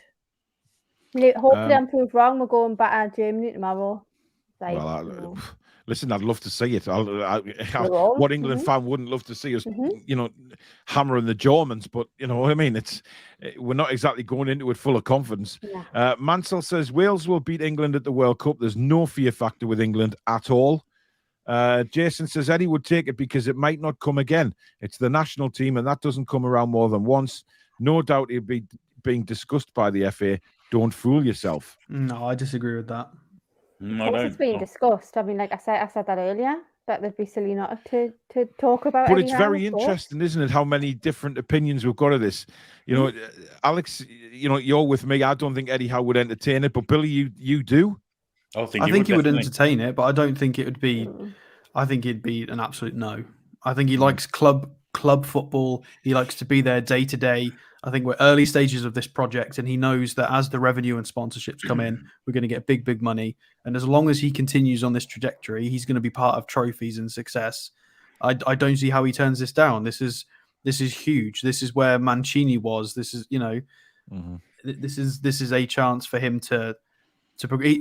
hopefully I'm proved wrong. We're going back at Germany tomorrow. Listen, I'd love to see it. What England fan wouldn't love to see us, hammering the Germans? But what I mean, we're not exactly going into it full of confidence. Yeah. Mansell says Wales will beat England at the World Cup. There's no fear factor with England at all. Jason says Eddie would take it because it might not come again. It's the national team, and that doesn't come around more than once. No doubt he'll be being discussed by the FA. Don't fool yourself. No, I disagree with that. Of course, it's being discussed. I mean, like I said that earlier, that they'd be silly not to talk about. But Eddie it's Howe, very of course. interesting, isn't it? How many different opinions we've got of this. You know, Alex. You know, you're with me. I don't think Eddie Howe would entertain it, but Billy, you do. I think he would entertain it, but I don't think it would be. I think it'd be an absolute no. I think he likes club football. He likes to be there day to day. I think we're early stages of this project, and he knows that as the revenue and sponsorships come in, we're going to get big money. And as long as he continues on this trajectory, he's going to be part of trophies and success. I don't see how he turns this down. This is huge. This is where Mancini was. This is this is a chance for him to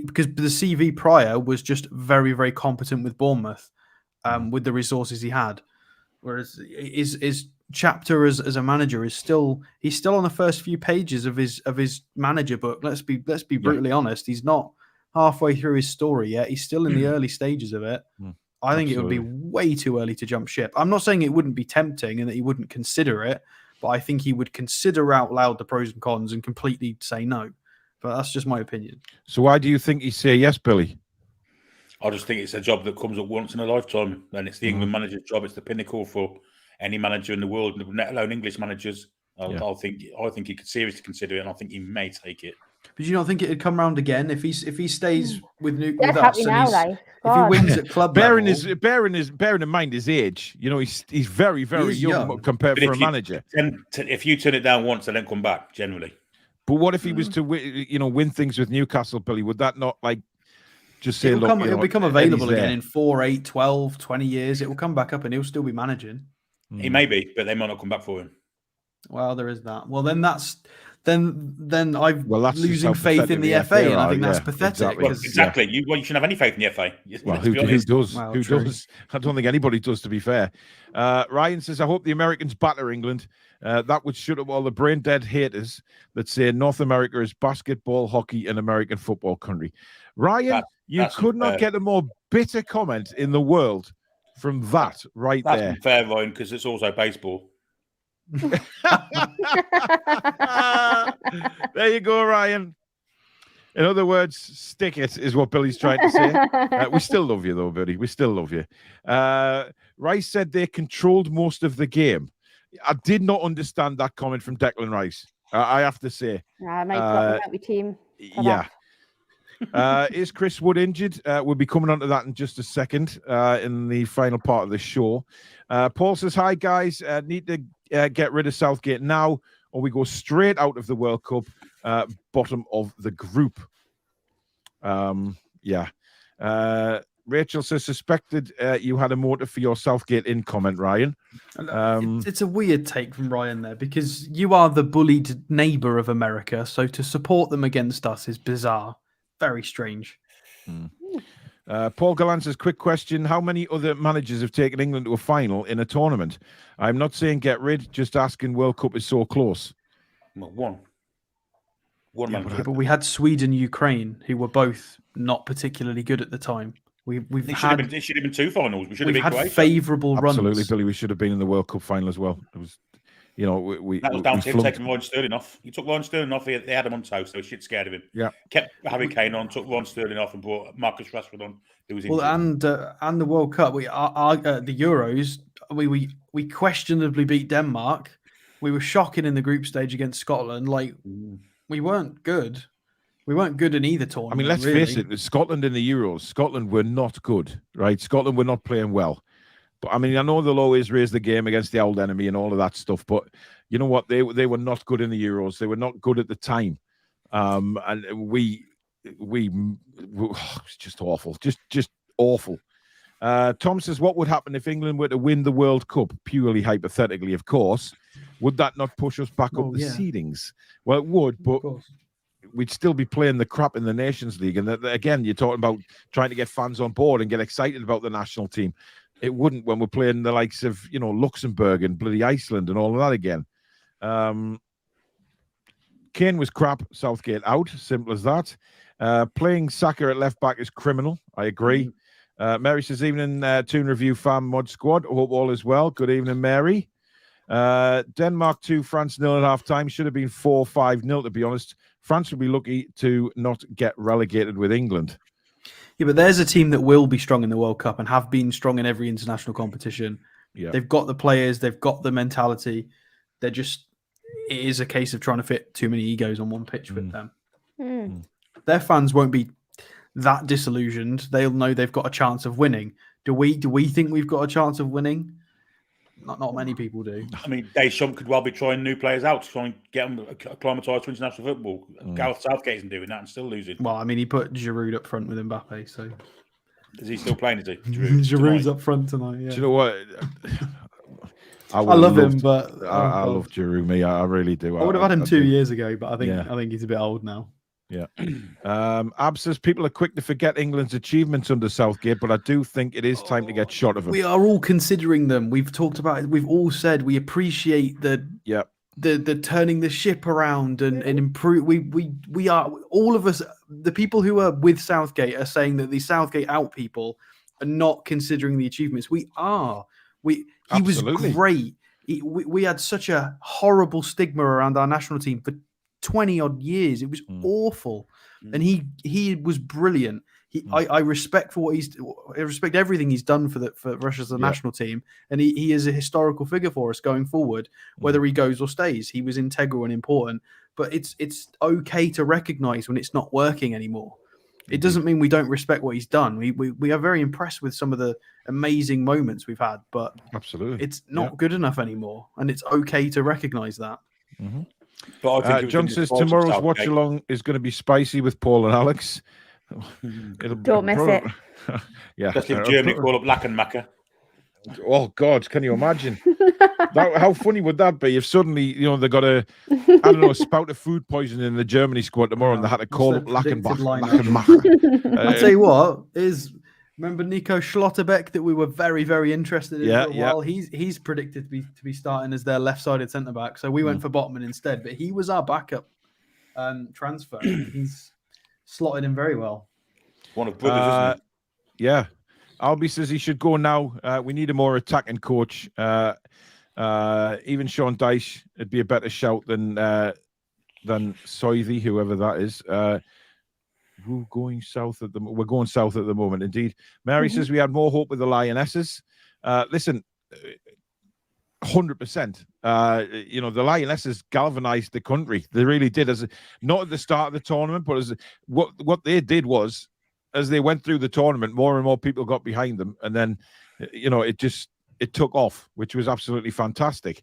because the CV prior was just very, very competent with Bournemouth, with the resources he had. Whereas his chapter as a manager he's still on the first few pages of his manager book. Let's be brutally honest. He's not halfway through his story yet. He's still in the early stages of it. I think it would be way too early to jump ship. I'm not saying it wouldn't be tempting and that he wouldn't consider it, but I think he would consider out loud the pros and cons and completely say no. But that's just my opinion. So why do you think he say yes, Billy? I just think it's a job that comes up once in a lifetime, and it's the England manager's job. It's the pinnacle for any manager in the world, let alone English managers. I think he could seriously consider it, and I think he may take it. But you don't think it'd come round again if he stays with us happy and now, if he wins at club bearing level, in mind his age, you know, he's very young compared but for a manager. If you turn it down once, they don't come back generally. But what if he was to win things with Newcastle, Billy? Would that not just say, it'll become available again in 4, 8, 12, 20 years. It will come back up and he'll still be managing. He may be, but they might not come back for him. Well, there is that. Well, then that's losing just faith in the FA, and I think that's Exactly. pathetic. Well, exactly. You shouldn't have any faith in the FA. Well, who does? Well, who true. does? I don't think anybody does, to be fair. Ryan says, I hope the Americans batter England. That would shut up all the brain-dead haters that say North America is basketball, hockey, and American football country. Ryan, you could not get a more bitter comment in the world from that there. That's unfair, Ryan, because it's also baseball. There you go, Ryan. In other words, stick it is what Billy's trying to say. We still love you, though, Billy. We still love you. Rice said they controlled most of the game. I did not understand that comment from Declan Rice. I have to say. I might drop out my team. Yeah. Is Chris Wood injured? We'll be coming on to that in just a second in the final part of the show. Paul says, hi, guys. Need to get rid of Southgate now, or we go straight out of the World Cup, bottom of the group. Rachel says, suspected you had a motive for your Southgate in comment, Ryan. It's a weird take from Ryan there, because you are the bullied neighbour of America, so to support them against us is bizarre. Very strange. Paul Gallant says, quick question. How many other managers have taken England to a final in a tournament? I'm not saying get rid, just asking. World Cup is so close. Well, one manager. But we had Sweden, Ukraine, who were both not particularly good at the time. It should have been 2 finals. We should have been had favourable runs. Absolutely, Billy. We should have been in the World Cup final as well. It was, that was down to him taking Ryan Sterling off. He took Ryan Sterling off. They had him on toast. They were shit scared of him. Yeah, kept Harry Kane on, took Ryan Sterling off, and brought Marcus Rashford on. Who was injured. And the World Cup, the Euros, we questionably beat Denmark. We were shocking in the group stage against Scotland. We weren't good. We weren't good in either tournament. I mean, let's face it. Scotland in the Euros, Scotland were not good, right? Scotland were not playing well. But I mean, I know they'll always raise the game against the old enemy and all of that stuff. But you know what? They were not good in the Euros. They were not good at the time. And we it's just awful. Just awful. Tom says, what would happen if England were to win the World Cup? Purely hypothetically, of course. Would that not push us back up the seedings? Well, it would, but we'd still be playing the crap in the Nations League. And again, you're talking about trying to get fans on board and get excited about the national team. It wouldn't when we're playing the likes of, Luxembourg and bloody Iceland and all of that again. Kane was crap, Southgate out. Simple as that. Playing Saka at left back is criminal. I agree. Mary says, evening, Toon Review Fan Mod Squad. Hope all is well. Good evening, Mary. Denmark 2, France 0 at half time. Should have been 4-5-0, to be honest. France would be lucky to not get relegated with England. Yeah, but there's a team that will be strong in the World Cup and have been strong in every international competition. Yeah. They've got the players, they've got the mentality. It is a case of trying to fit too many egos on one pitch with them. Their fans won't be that disillusioned. They'll know they've got a chance of winning. Do we think we've got a chance of winning? Not many people do. I mean, Deschamps could well be trying new players out to try and get them acclimatised to international football. Gareth Southgate isn't doing that and still losing. Well, I mean, he put Giroud up front with Mbappe, so is he still playing? Is he? Giroud's up front tonight. Yeah. Do you know what? I love him, but I love Giroud. Me, I really do. I would have had him 2 years ago, but I think he's a bit old now. Yeah. Ab says people are quick to forget England's achievements under Southgate, but I do think it is time to get shot of them. We are all considering them. We've talked about it. We've all said we appreciate the turning the ship around and improve. We are, all of us, the people who are with Southgate are saying that the Southgate out people are not considering the achievements. We are. He Absolutely. was great. We had such a horrible stigma around our national team for 20 odd years. It was awful, and he was brilliant. I respect I respect everything he's done for Russia as a national team, and he is a historical figure for us going forward. Whether he goes or stays, he was integral and important. But it's okay to recognise when it's not working anymore. It doesn't mean we don't respect what he's done. We are very impressed with some of the amazing moments we've had, but absolutely, it's not good enough anymore, and it's okay to recognise that. But I think John says tomorrow's watch along is going to be spicy with Paul and Alex. Don't miss it. Yeah, especially if Germany call up Lackenmacher. Oh God, can you imagine? How funny would that be if suddenly they got a spout of food poisoning in the Germany squad tomorrow and they had to call up Lackenmacher. I'll tell you what is. Remember Nico Schlotterbeck that we were very, very interested in for a while? He's predicted to be starting as their left-sided centre-back. So we went for Botman instead, but he was our backup transfer. He's slotted in very well. One of brothers, isn't he? Yeah. Albie says he should go now. We need a more attacking coach. Even Sean Dyche would be a better shout than Soithy, whoever that is. We're going south at the moment. Indeed, Mary says we had more hope with the Lionesses. Listen, 100%. The Lionesses galvanized the country. They really did. Not at the start of the tournament, but as what they did was, as they went through the tournament, more and more people got behind them, and then it took off, which was absolutely fantastic.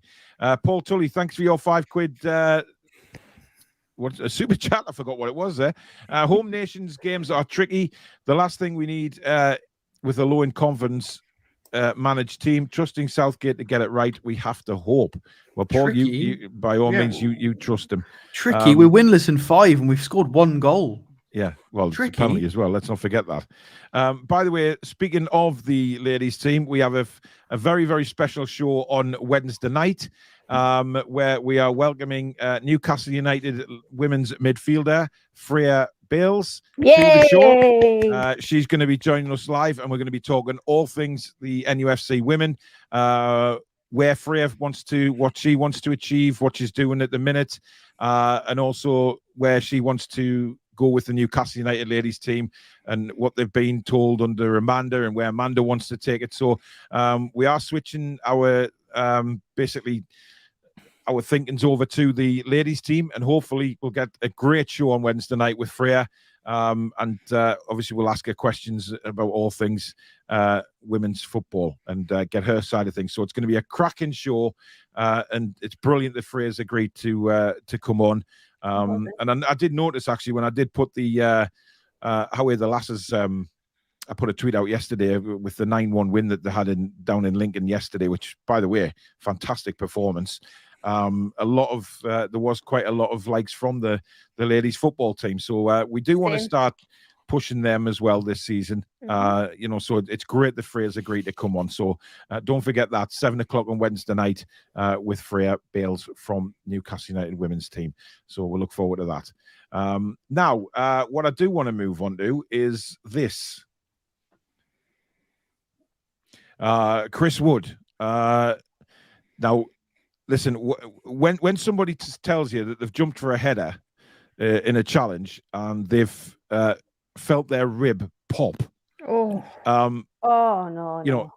Paul Tully, thanks for your £5. What's a super chat? I forgot what it was there. Home nations games are tricky. The last thing we need with a low in confidence managed team, trusting Southgate to get it right, we have to hope. Well, Paul, you by all means, you trust him. Tricky. We're winless in 5 and we've scored 1 goal. Yeah, well, it's a penalty as well. Let's not forget that. By the way, speaking of the ladies' team, we have a very, very special show on Wednesday night. Where we are welcoming Newcastle United women's midfielder Freya Bales to the show. She's going to be joining us live, and we're going to be talking all things the NUFC women, where Freya wants to, what she wants to achieve, what she's doing at the minute, and also where she wants to go with the Newcastle United ladies team and what they've been told under Amanda and where Amanda wants to take it. So we are switching our basically our thinkings over to the ladies team, and hopefully we'll get a great show on Wednesday night with Freya. And obviously we'll ask her questions about all things women's football and get her side of things. So it's going to be a cracking show, and it's brilliant that Freya's agreed to come on. And I did notice actually when I did put the how are the lasses. I put a tweet out yesterday with the 9-1 win that they had down in Lincoln yesterday, which, by the way, fantastic performance. There was quite a lot of likes from the ladies football team. So we do want to start pushing them as well this season. So it's great that Freya's agreed to come on. So don't forget that 7:00 on Wednesday night with Freya Bales from Newcastle United women's team. So we'll look forward to that. Now, what I do want to move on to is this. Chris Wood. Now, listen, when somebody tells you that they've jumped for a header in a challenge and they've felt their rib pop. Oh, no. You know,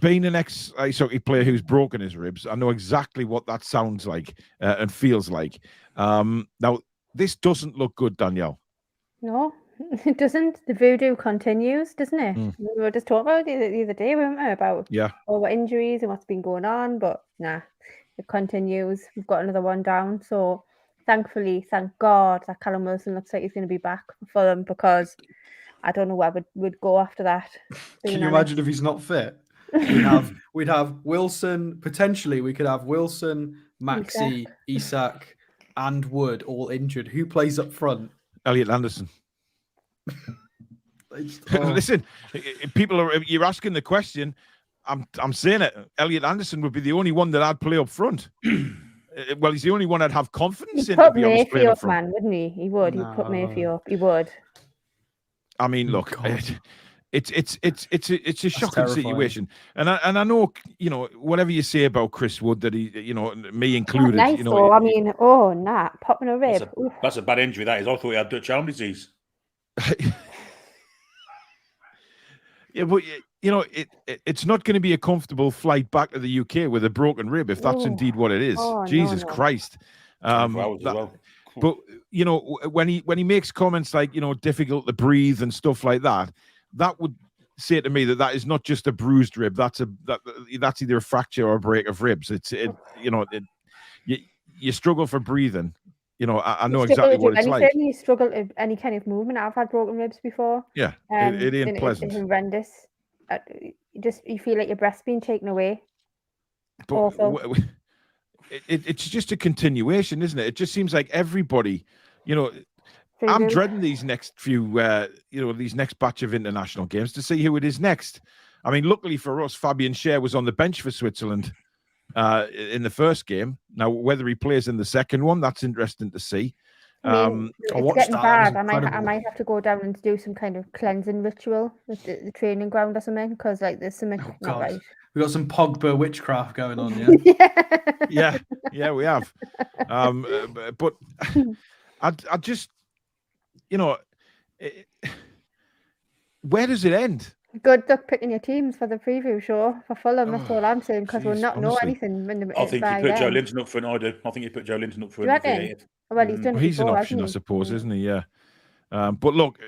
being an ex-ice hockey player who's broken his ribs, I know exactly what that sounds like and feels like. Now, this doesn't look good, Danielle. No, it doesn't. The voodoo continues, doesn't it? We were just talking about it the other day, weren't we? About all the injuries and what's been going on, but nah, it continues. We've got another one down. So thankfully, thank God that Callum Wilson looks like he's going to be back for Fulham, because I don't know where we'd go after that. Can you imagine if he's not fit? We'd have Wilson, potentially we could have Wilson, Maxi, Isak and Wood all injured. Who plays up front? Elliot Anderson. Listen, you're asking the question. I'm saying it. Elliot Anderson would be the only one that I'd play up front. Well, he's the only one I'd have confidence in. He'd put Murphy up, man, wouldn't he? He would. He'd put Murphy up. He would. I mean, look, it's a shocking situation, and I know, you know, whatever you say about Chris Wood, that he, you know, me included, nice, you know, though. I mean, popping a rib. That's a bad injury. That is. I thought he had Dutch arm disease. Yeah, but you know, it's not going to be a comfortable flight back to the UK with a broken rib if that's indeed what it is. Jesus Christ. But you know, when he makes comments like, you know, difficult to breathe and stuff like that, that would say to me that is not just a bruised rib. That's either a fracture or a break of ribs. You struggle for breathing. You know, I know exactly what it's like. You struggle with any kind of movement. I've had broken ribs before. Yeah, it ain't pleasant. It's horrendous. You feel like your breath's being taken away. But awful. It's just a continuation, isn't it? It just seems like everybody, you know, I'm dreading these next few, these next batch of international games to see who it is next. I mean, luckily for us, Fabian Schär was on the bench for Switzerland in the first game. Now, whether he plays in the second one, that's interesting to see. It's getting bad. I might have to go down and do some kind of cleansing ritual at the training ground or something, because like there's something not right. We've got some Pogba witchcraft going on, yeah. Yeah, we have. But I just, you know, where does it end? Good luck picking your teams for the preview show for Fulham. That's all I'm saying, because we'll not know anything. I think you put Joe Linton up for an idea. I think you put Joe Linton up for an Well, he's done it he's before, an option, I suppose, isn't he? Yeah. But look,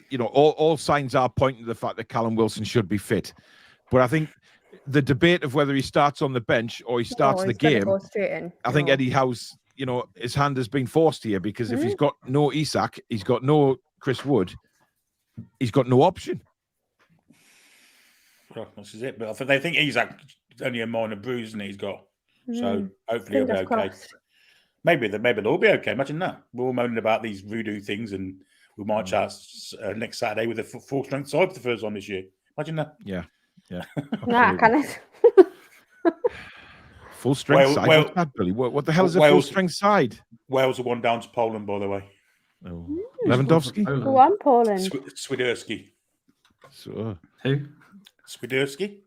you know, all signs are pointing to the fact that Callum Wilson should be fit. But I think the debate of whether he starts on the bench or he starts the game, I think Eddie Howe's, you know, his hand has been forced here, because if he's got no Isak, he's got no Chris Wood, he's got no option. Well, this is it. But they think Isak only a minor bruise, isn't he, he's got. So hopefully he'll be okay. Maybe they'll all be okay. Imagine that. We're all moaning about these voodoo things, and we might chat next Saturday with a full strength side for the first one this year. Imagine that. Yeah. Nah, can it? Full strength side. What's that, Billy? What the hell is a full strength side? Wales are one down to Poland, by the way. Oh. Lewandowski. Go on, Poland. Swiderski. So, who? Swiderski.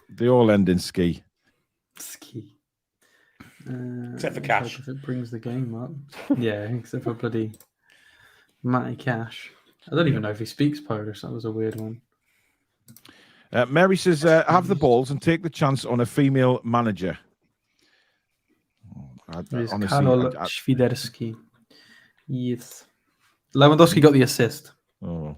They all end in ski. Ski. Except for Cash. If it brings the game up. Yeah, except for bloody Matty Cash. I don't even know if he speaks Polish. That was a weird one. Mary says, have the balls and take the chance on a female manager. Karol Świderski. Yes. Lewandowski got the assist. Oh.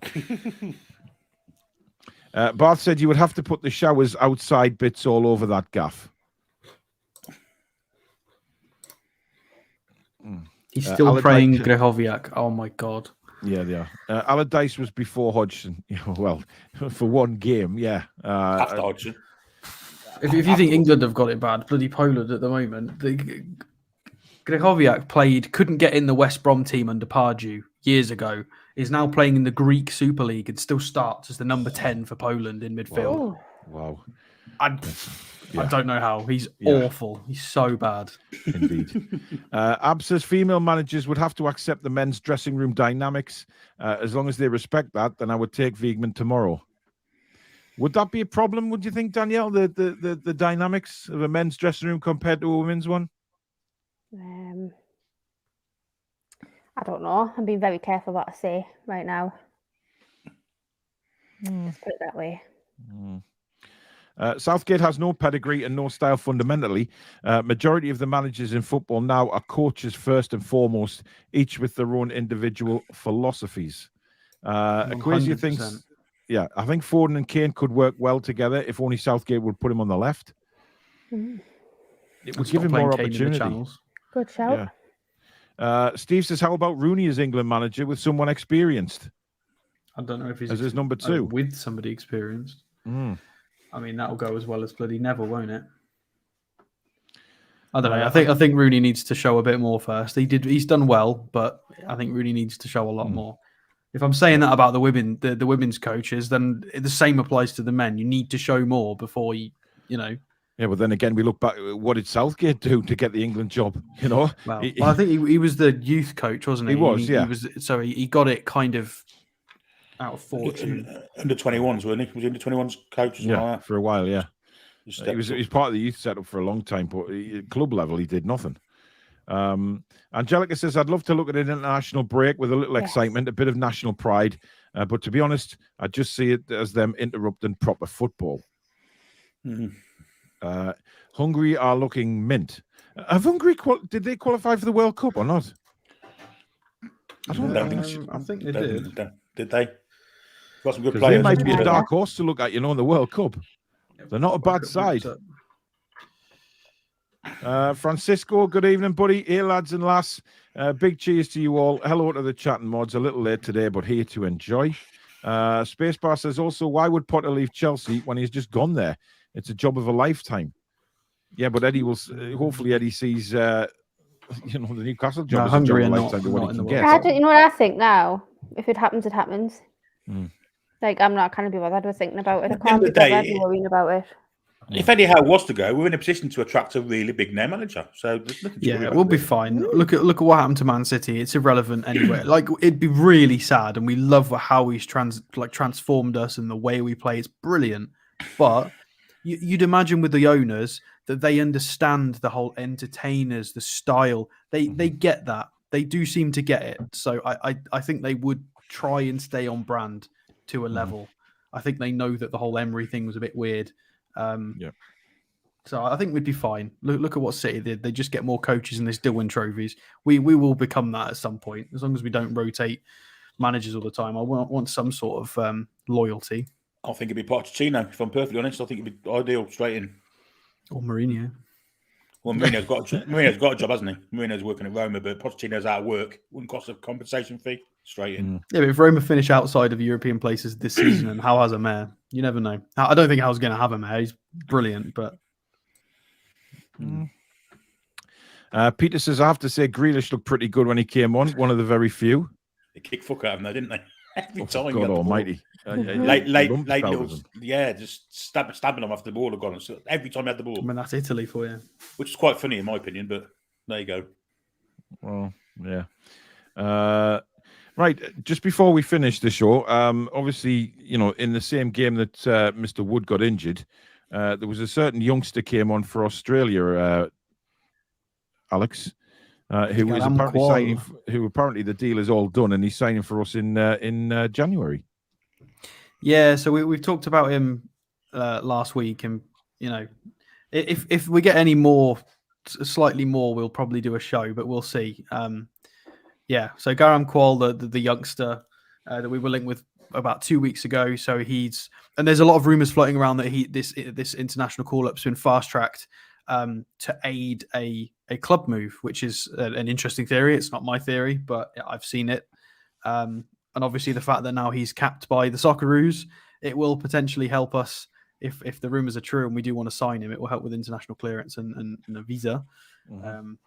Barth said you would have to put the showers outside bits all over that gaff. He's still praying Grechowiak. Oh my God. Yeah, they are. Allardyce was before Hodgson. Well, for one game, yeah. After Hodgson. If you think England have got it bad, bloody Poland at the moment. Grechowiak couldn't get in the West Brom team under Pardew years ago. Is now playing in the Greek Super League and still starts as the number 10 for Poland in midfield. Wow. I don't know how. He's awful. He's so bad. Indeed. Ab says female managers would have to accept the men's dressing room dynamics. As long as they respect that, then I would take Wiegman tomorrow. Would that be a problem, would you think, Danielle, the dynamics of a men's dressing room compared to a women's one? I don't know. I'm being very careful what I say right now. Let's put it that way. Southgate has no pedigree and no style fundamentally. Majority of the managers in football now are coaches first and foremost, each with their own individual philosophies. Equasia thinks, I think Foden and Kane could work well together if only Southgate would put him on the left. It would give him more opportunity. Good shout. Yeah. Steve says, how about Rooney as England manager with someone experienced? I don't know if he's as his number 2 with somebody experienced. I mean, that'll go as well as bloody Neville, won't it? I don't know. I think Rooney needs to show a bit more first. He's done well, but I think Rooney needs to show a lot more. If I'm saying that about the women's coaches, then the same applies to the men. You need to show more before you know. Yeah, but then again, we look back. What did Southgate do to get the England job? You know, well, I think he was the youth coach, wasn't he? He was. So he got it kind of out of fortune. Under 21s, wasn't he? Was he under 21s coach? Yeah, for a while. Yeah, he was part of the youth setup for a long time, but at club level, he did nothing. Angelica says, I'd love to look at an international break with a little excitement, a bit of national pride. But to be honest, I just see it as them interrupting proper football. Hungary are looking mint. Have Hungary, did they qualify for the World Cup or not? I don't think so. I think they did. Did they? Got some good players. They might be a dark horse to look at, in the World Cup. They're not a bad side. Francisco, good evening, buddy. Here, lads and lass. Big cheers to you all. Hello to the chat and mods. A little late today, but here to enjoy. Spacebar says also, why would Potter leave Chelsea when he's just gone there? It's a job of a lifetime. Yeah, but Eddie will. Hopefully, Eddie sees. The Newcastle job is a job of a lifetime to what he can get. You know what I think now? If it happens, it happens. Like, I'm not kind of be bothered with thinking about it. I can't be bothered worrying about it. If Eddie Howe was to go, we're in a position to attract a really big name manager. So we'll be fine. Look at what happened to Man City. It's irrelevant anyway. Like, it'd be really sad, and we love how he's transformed us and the way we play. It's brilliant. But you'd imagine with the owners that they understand the whole entertainers, the style. They get that. They do seem to get it. So I think they would try and stay on brand to a level. I think they know that the whole Emery thing was a bit weird. So I think we'd be fine. Look at what City did. They just get more coaches and they still win trophies. We will become that at some point, as long as we don't rotate managers all the time. I want some sort of loyalty. I think it'd be Pochettino, if I'm perfectly honest. I think it'd be ideal straight in. Or Mourinho. Well, Mourinho's got a job, hasn't he? Mourinho's working at Roma, but Pochettino's out of work. Wouldn't cost a compensation fee. Straight in. Yeah, but if Roma finish outside of European places this season and Howe has a mayor, you never know. I don't think Howe's going to have a mayor. He's brilliant, but... Peter says, I have to say, Grealish looked pretty good when he came on. One of the very few. They kicked fuck out of him, though, didn't they? Every time God almighty. Late little, just stabbing them after the ball had gone. So every time he had the ball. I mean, that's Italy for you. Which is quite funny in my opinion, but there you go. Well, yeah. Right, just before we finish the show, obviously, in the same game that Mr. Wood got injured, there was a certain youngster came on for Australia, Alex, who is apparently signing. Who apparently the deal is all done, and he's signing for us in January. Yeah, so we've talked about him last week, and if we get any more, slightly more, we'll probably do a show, but we'll see. Yeah, so Gareth Southgate, the youngster that we were linked with about 2 weeks ago. So and there's a lot of rumors floating around that this international call-up's been fast-tracked to aid a club move, which is an interesting theory. It's not my theory, but I've seen it. And obviously the fact that now he's capped by the Socceroos, it will potentially help us if the rumors are true and we do want to sign him. It will help with international clearance and a visa. And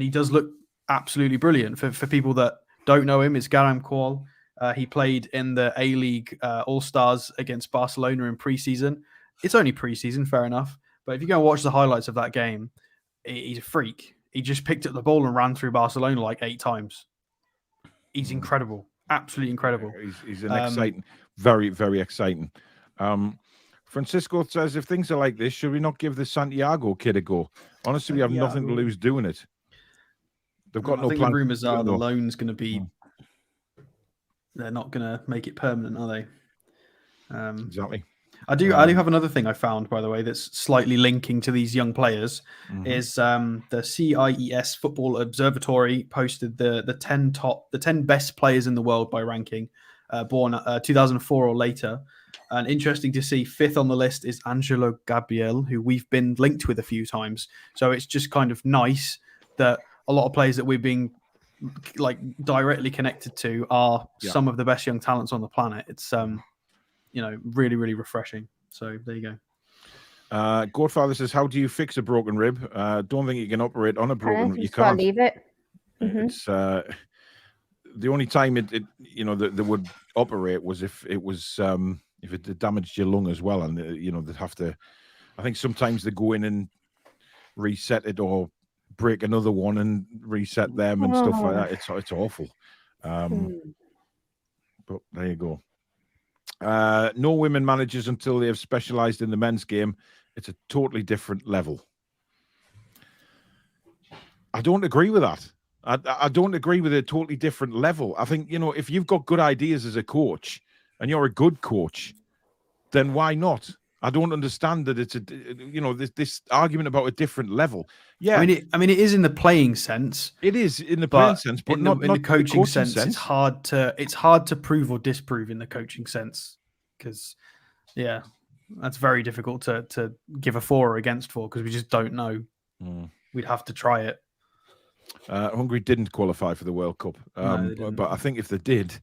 he does look absolutely brilliant. For people that don't know him, it's Gareth Southgate. He played in the A-League All-Stars against Barcelona in pre-season. It's only pre-season, fair enough. But if you go and watch the highlights of that game, he's a freak. He just picked up the ball and ran through Barcelona like 8 times. He's incredible. Absolutely incredible. He's an exciting, very, very exciting. Francisco says, if things are like this, should we not give the Santiago kid a go? Honestly, we have nothing to lose doing it. They've got no plan. The rumors are the loan's going to be... They're not going to make it permanent, are they? Exactly. I do have another thing I found, by the way, that's slightly linking to these young players. Is the CIES Football Observatory posted the 10 best players in the world by ranking, born 2004 or later. And interesting to see, 5th on the list is Angelo Gabriel, who we've been linked with a few times. So it's just kind of nice that a lot of players that we're being like directly connected to are some of the best young talents on the planet. It's really, really refreshing. So there you go. Godfather says, "How do you fix a broken rib? Don't think you can operate on a broken rib. You can't leave it. It's the only time it they would operate was if it damaged your lung as well, and they'd have to. I think sometimes they go in and reset it or break another one and reset them and stuff like that. It's awful. But there you go. No women managers until they have specialized in the men's game. It's a totally different level. I don't agree with that. I don't agree with a totally different level. I think, if you've got good ideas as a coach and you're a good coach, then why not? I don't understand that it's this argument about a different level. Yeah, I mean, it is in the playing sense. It is in the playing sense, but not in the coaching sense. It's hard to prove or disprove in the coaching sense, because that's very difficult to give a for or against for, because we just don't know. We'd have to try it. Hungary didn't qualify for the World Cup, but I think if they did,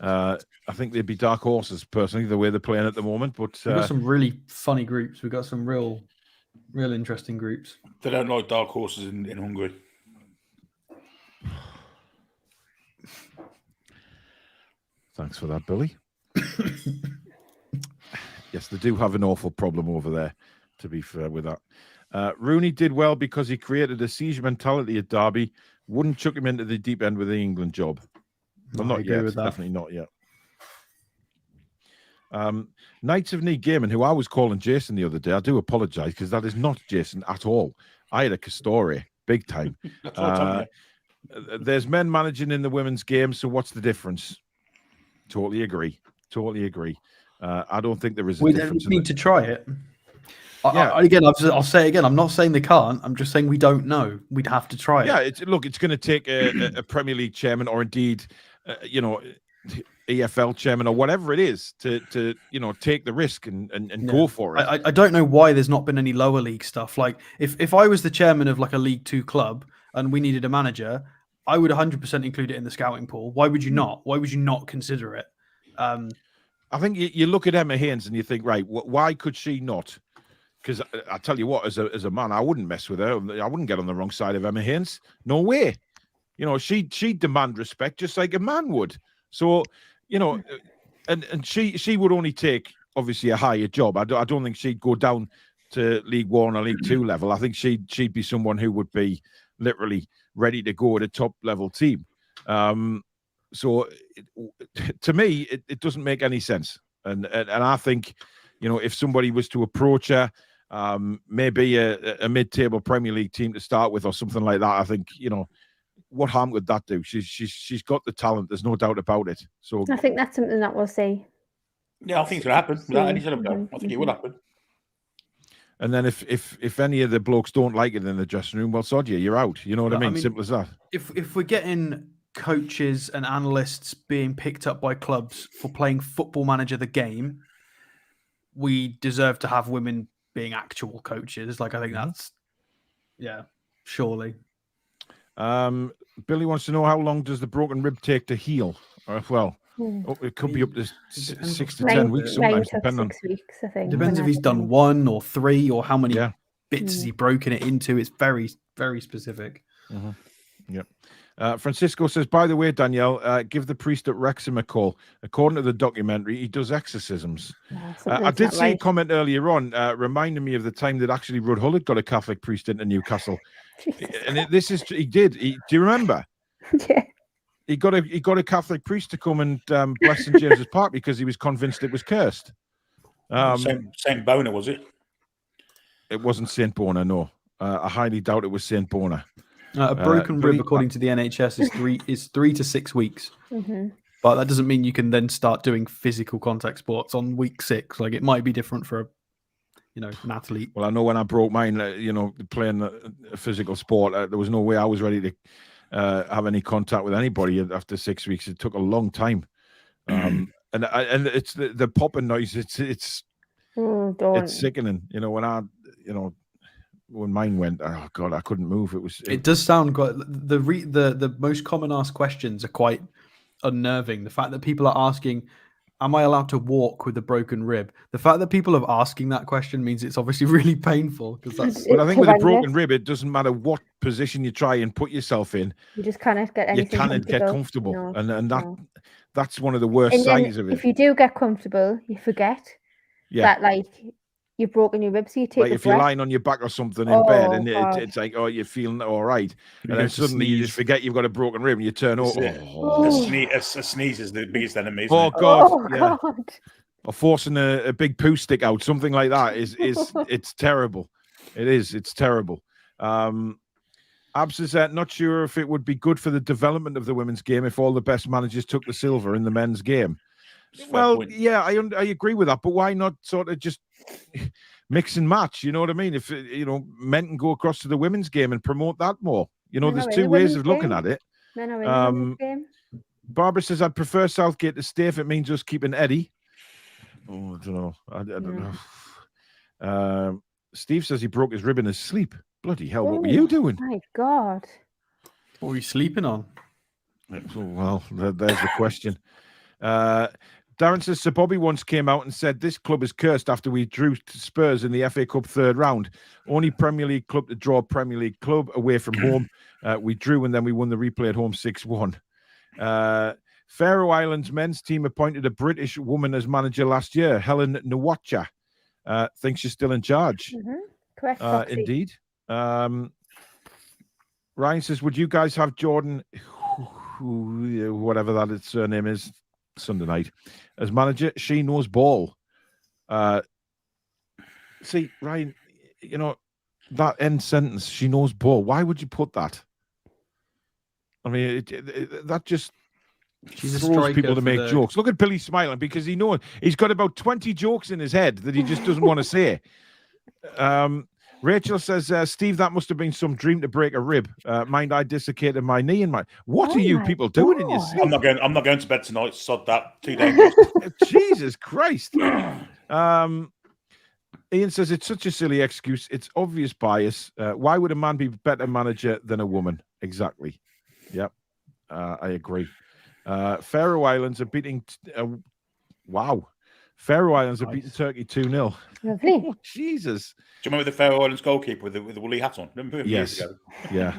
I think they'd be dark horses, personally, the way they're playing at the moment. But we've got some really funny groups. We've got some real interesting groups. They don't like dark horses in Hungary. Thanks for that, Billy. Yes, they do have an awful problem over there, to be fair with that. Rooney did well because he created a siege mentality at Derby. Wouldn't chuck him into the deep end with the England job. Well, not yet. Definitely not yet. Knights of Knee Gaming, who I was calling Jason the other day. I do apologise, because that is not Jason at all. I had a Castore, big time. There's men managing in the women's game, so what's the difference? Totally agree. I don't think there is a difference. We need to try it. I'll say it again. I'm not saying they can't. I'm just saying we don't know. We'd have to try it. Yeah, it's going to take a Premier League chairman, or indeed, EFL chairman, or whatever it is, to take the risk and go for it. I don't know why there's not been any lower league stuff. Like if I was the chairman of like a League 2 club and we needed a manager, I would 100% include it in the scouting pool. Why would you not? Why would you not consider it? I think you look at Emma Haynes and you think, right, why could she not? Because I tell you what, as a man, I wouldn't mess with her. I wouldn't get on the wrong side of Emma Haynes. No way. She'd demand respect just like a man would. So, and she would only take, obviously, a higher job. I don't think she'd go down to League 1 or League 2 level. I think she'd be someone who would be literally ready to go at a top level team. So to me, it doesn't make any sense. And I think, if somebody was to approach her, maybe a mid-table Premier League team to start with or something like that, I think, what harm would that do? She's got the talent. There's no doubt about it. So I think that's something that we'll see. Yeah, I think it's going to happen. Without any sort of doubt. I think it would happen. And then if any of the blokes don't like it in the dressing room, well, sod you, you're out. You know what I mean? Simple as that. If we're getting coaches and analysts being picked up by clubs for playing Football Manager the game, we deserve to have women being actual coaches. Like, I think that's, surely. Billy wants to know, how long does the broken rib take to heal? It could be up to 6 to 10 weeks sometimes, depending on 6 weeks, I think. Depends if he's done 1 or 3 or how many bits has he broken it into. It's very, very specific. Yep. Francisco says, by the way, Danielle, give the priest at Wrexham a call. According to the documentary, he does exorcisms. I did see a comment earlier on reminding me of the time that actually Rudd Hull had got a Catholic priest into Newcastle. He did. Do you remember? Yeah. He got a Catholic priest to come and bless St. James's Park because he was convinced it was cursed. Saint Bona, was it? It wasn't Saint Bona, no. I highly doubt it was Saint Bona. A broken rib, according to the NHS, is 3 to 6 weeks. But that doesn't mean you can then start doing physical contact sports on week 6. Like it might be different for an athlete. Well, I know when I broke mine, playing a physical sport, there was no way I was ready to have any contact with anybody after 6 weeks. It took a long time, and it's the popping noise. It's sickening. When mine went, oh God, I couldn't move. It does sound quite. The most common asked questions are quite unnerving. The fact that people are asking, am I allowed to walk with a broken rib? The fact that people are asking that question means it's obviously really painful. Because that's. But I think with a broken rib, it doesn't matter what position you try and put yourself in. You just cannot get anything. You cannot get comfortable, that's one of the worst signs of it. If you do get comfortable, you forget that you've broken your ribs, so you take like if you're lying on your back or something in bed, and it's like, oh, you're feeling all right, and then suddenly you just forget you've got a broken rib, and you turn over. A sneeze is the biggest enemy. Oh God! Yeah. Or forcing a big poo stick out, something like that is it's terrible. It is. It's terrible. Abs is not sure if it would be good for the development of the women's game if all the best managers took the silver in the men's game. Well, yeah, I agree with that, but why not sort of just mix and match? You know what I mean? If men can go across to the women's game and promote that more. There's two ways of looking at it. Men are in the women's game. Barbara says, I'd prefer Southgate to stay if it means just keeping Eddie. Oh, I don't know. I don't know. Steve says he broke his rib in his sleep. Bloody hell, what were you doing? My God. What were you sleeping on? Well, there's the question. Darren says, Sir Bobby once came out and said, this club is cursed after we drew Spurs in the FA Cup third round. Only Premier League club to draw a Premier League club away from home. We drew and then we won the replay at home 6-1. Faroe Islands men's team appointed a British woman as manager last year, Helen Nwacha. Thinks she's still in charge. Correct. Indeed. Ryan says, would you guys have Jordan, whatever that surname is, Sunday night, as manager? She knows ball. See, Ryan, that end sentence, she knows ball. Why would you put that? I mean, that just throws people to make jokes. Look at Billy smiling because he knows he's got about 20 jokes in his head that he just doesn't want to say. Rachel says, Steve, that must have been some dream to break a rib. Mind, I dislocated my knee and my. What are you people doing in your sleep? I'm not going to bed tonight. Sod that. Too dangerous. Jesus Christ. Ian says it's such a silly excuse. It's obvious bias. Why would a man be better manager than a woman? Exactly. Yep. I agree. Faroe Islands are beating. Wow. Faroe Islands are beating Turkey 2-0. Lovely. Oh, Jesus. Do you remember the Faroe Islands goalkeeper with the woolly hat on? Remember him years ago? Yeah.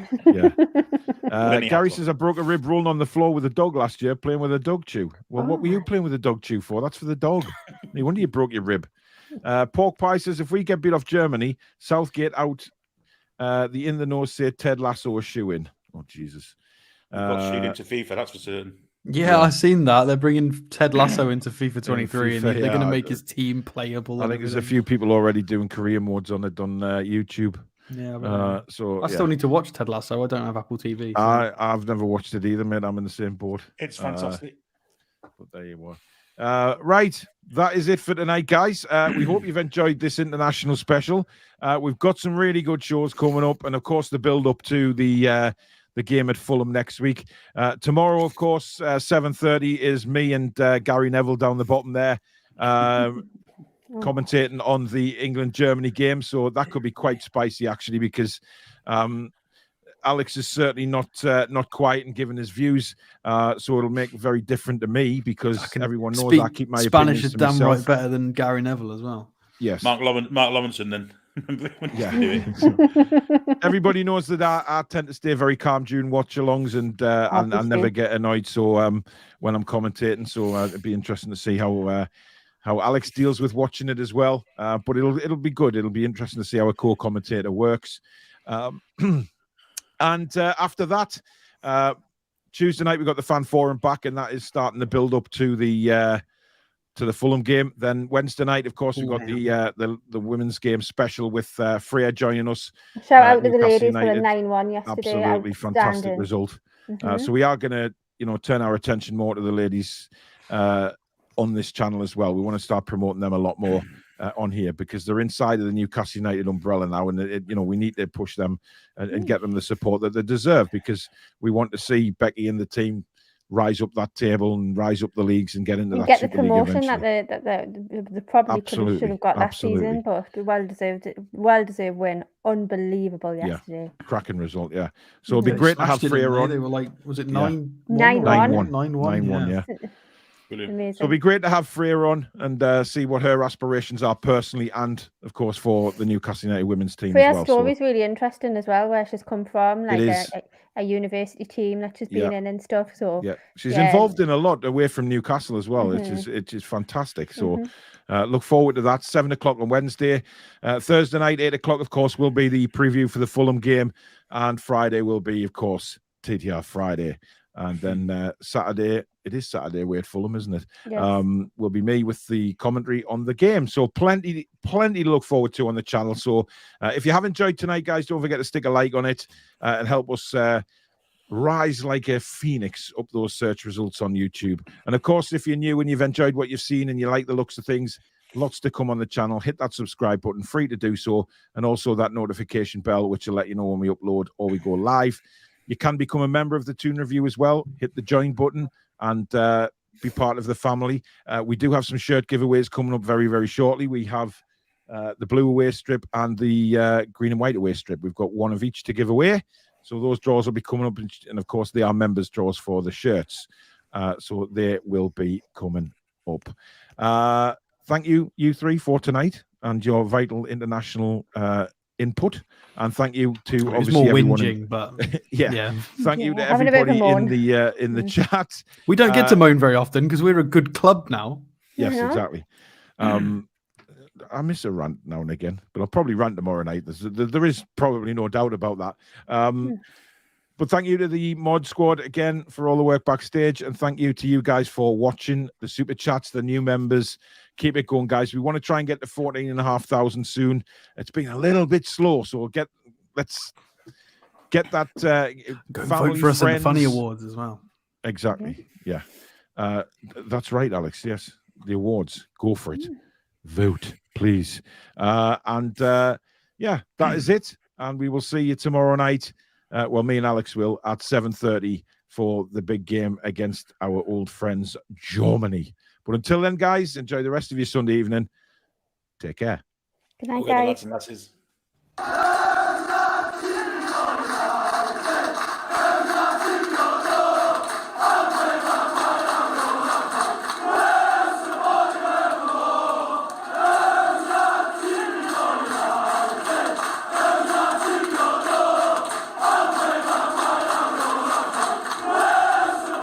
Gary says, I broke a rib rolling on the floor with a dog last year playing with a dog chew. Well, what were you playing with a dog chew for? That's for the dog. No wonder you broke your rib. Pork Pie says, if we get beat off Germany, Southgate out, the in the nose say Ted Lasso a shoe in. Oh, Jesus. Got shoot into FIFA, that's for certain. Yeah, I've seen that. They're bringing Ted Lasso into FIFA 23 and they're going to make his team playable. I think there's a few people already doing career modes on it on YouTube. Yeah, so I still need to watch Ted Lasso. I don't have Apple TV. So. I've never watched it either, mate. I'm in the same boat. It's fantastic. But there you are. Right, that is it for tonight, guys. We hope you've enjoyed this international special. We've got some really good shows coming up, and of course the build up to the game at Fulham next week. Tomorrow, of course, 7:30 is me and Gary Neville down the bottom there, commentating on the England-Germany game. So that could be quite spicy, actually, because Alex is certainly not quiet and giving his views. So it'll make it very different to me because everyone knows I keep my Spanish is damn myself. right better than Gary Neville as well. Yes. Mark Lawrenson then. Everybody knows that I tend to stay very calm during watch-alongs and I never get annoyed. So when I'm commentating, so it'd be interesting to see how Alex deals with watching it as well. But it'll be good. It'll be interesting to see how a co-commentator works. And after that, Tuesday night we got the fan forum back, and that is starting to build up to the Fulham game. Then Wednesday night, of course, we've got the women's game special with Freya joining us. Shout out to the ladies for the 9-1 yesterday. Absolutely fantastic result. So we are going to, turn our attention more to the ladies on this channel as well. We want to start promoting them a lot more on here because they're inside of the Newcastle United umbrella now, and we need to push them and get them the support that they deserve, because we want to see Becky and the team rise up that table and rise up the leagues and get into that get the Super League promotion eventually. that they probably should have got last season, but well deserved win. Unbelievable yesterday. Yeah, cracking result. Yeah, so it'd be great to have Freya on. They were like, was it 9-1? 9-1. Yeah. Brilliant. Amazing. So it'd be great to have Freya on and see what her aspirations are personally, and of course for the Newcastle United women's team Freya's as well. story is really interesting as well, where she's come from, like a university team that she's been in and stuff. So she's involved in a lot away from Newcastle as well. It is fantastic. So look forward to that. 7 o'clock on Wednesday. Thursday night, 8 o'clock, of course, will be the preview for the Fulham game, and Friday will be, of course, TTR Friday. And then Saturday, it is Saturday away at Fulham, isn't it? Yes. Will be me with the commentary on the game. So plenty to look forward to on the channel. So if you have enjoyed tonight, guys, don't forget to stick a like on it and help us rise like a phoenix up those search results on YouTube. And of course, if you're new and you've enjoyed what you've seen and you like the looks of things, lots to come on the channel. Hit that subscribe button, free to do so, and also that notification bell, which will let you know when we upload or we go live. You can become a member of the Toon Review as well. Hit the join button and be part of the family. We do have some shirt giveaways coming up very, very shortly. We have the blue away strip and the green and white away strip. We've got one of each to give away. So those draws will be coming up. And of course, they are members' draws for the shirts. So they will be coming up. Thank you, you three, for tonight and your vital international input, and thank you to obviously everyone. Whinging, but thank you to everybody in the chat. We don't get to moan very often because we're a good club now. Yes, exactly. I miss a rant now and again, but I'll probably rant tomorrow night. There is probably no doubt about that. But thank you to the mod squad again for all the work backstage, and thank you to you guys for watching the super chats, the new members. Keep it going, guys. We want to try and get to 14,500 soon. It's been a little bit slow, so let's get that family, vote for us friends. in the Funny Awards as well. Exactly. Yeah, that's right, Alex. Yes, the awards. Go for it. Vote, please. That is it. And we will see you tomorrow night. Well, me and Alex will at 7:30 for the big game against our old friends, Germany. But until then, guys, enjoy the rest of your Sunday evening. Take care. Good night, guys. Lads and lasses.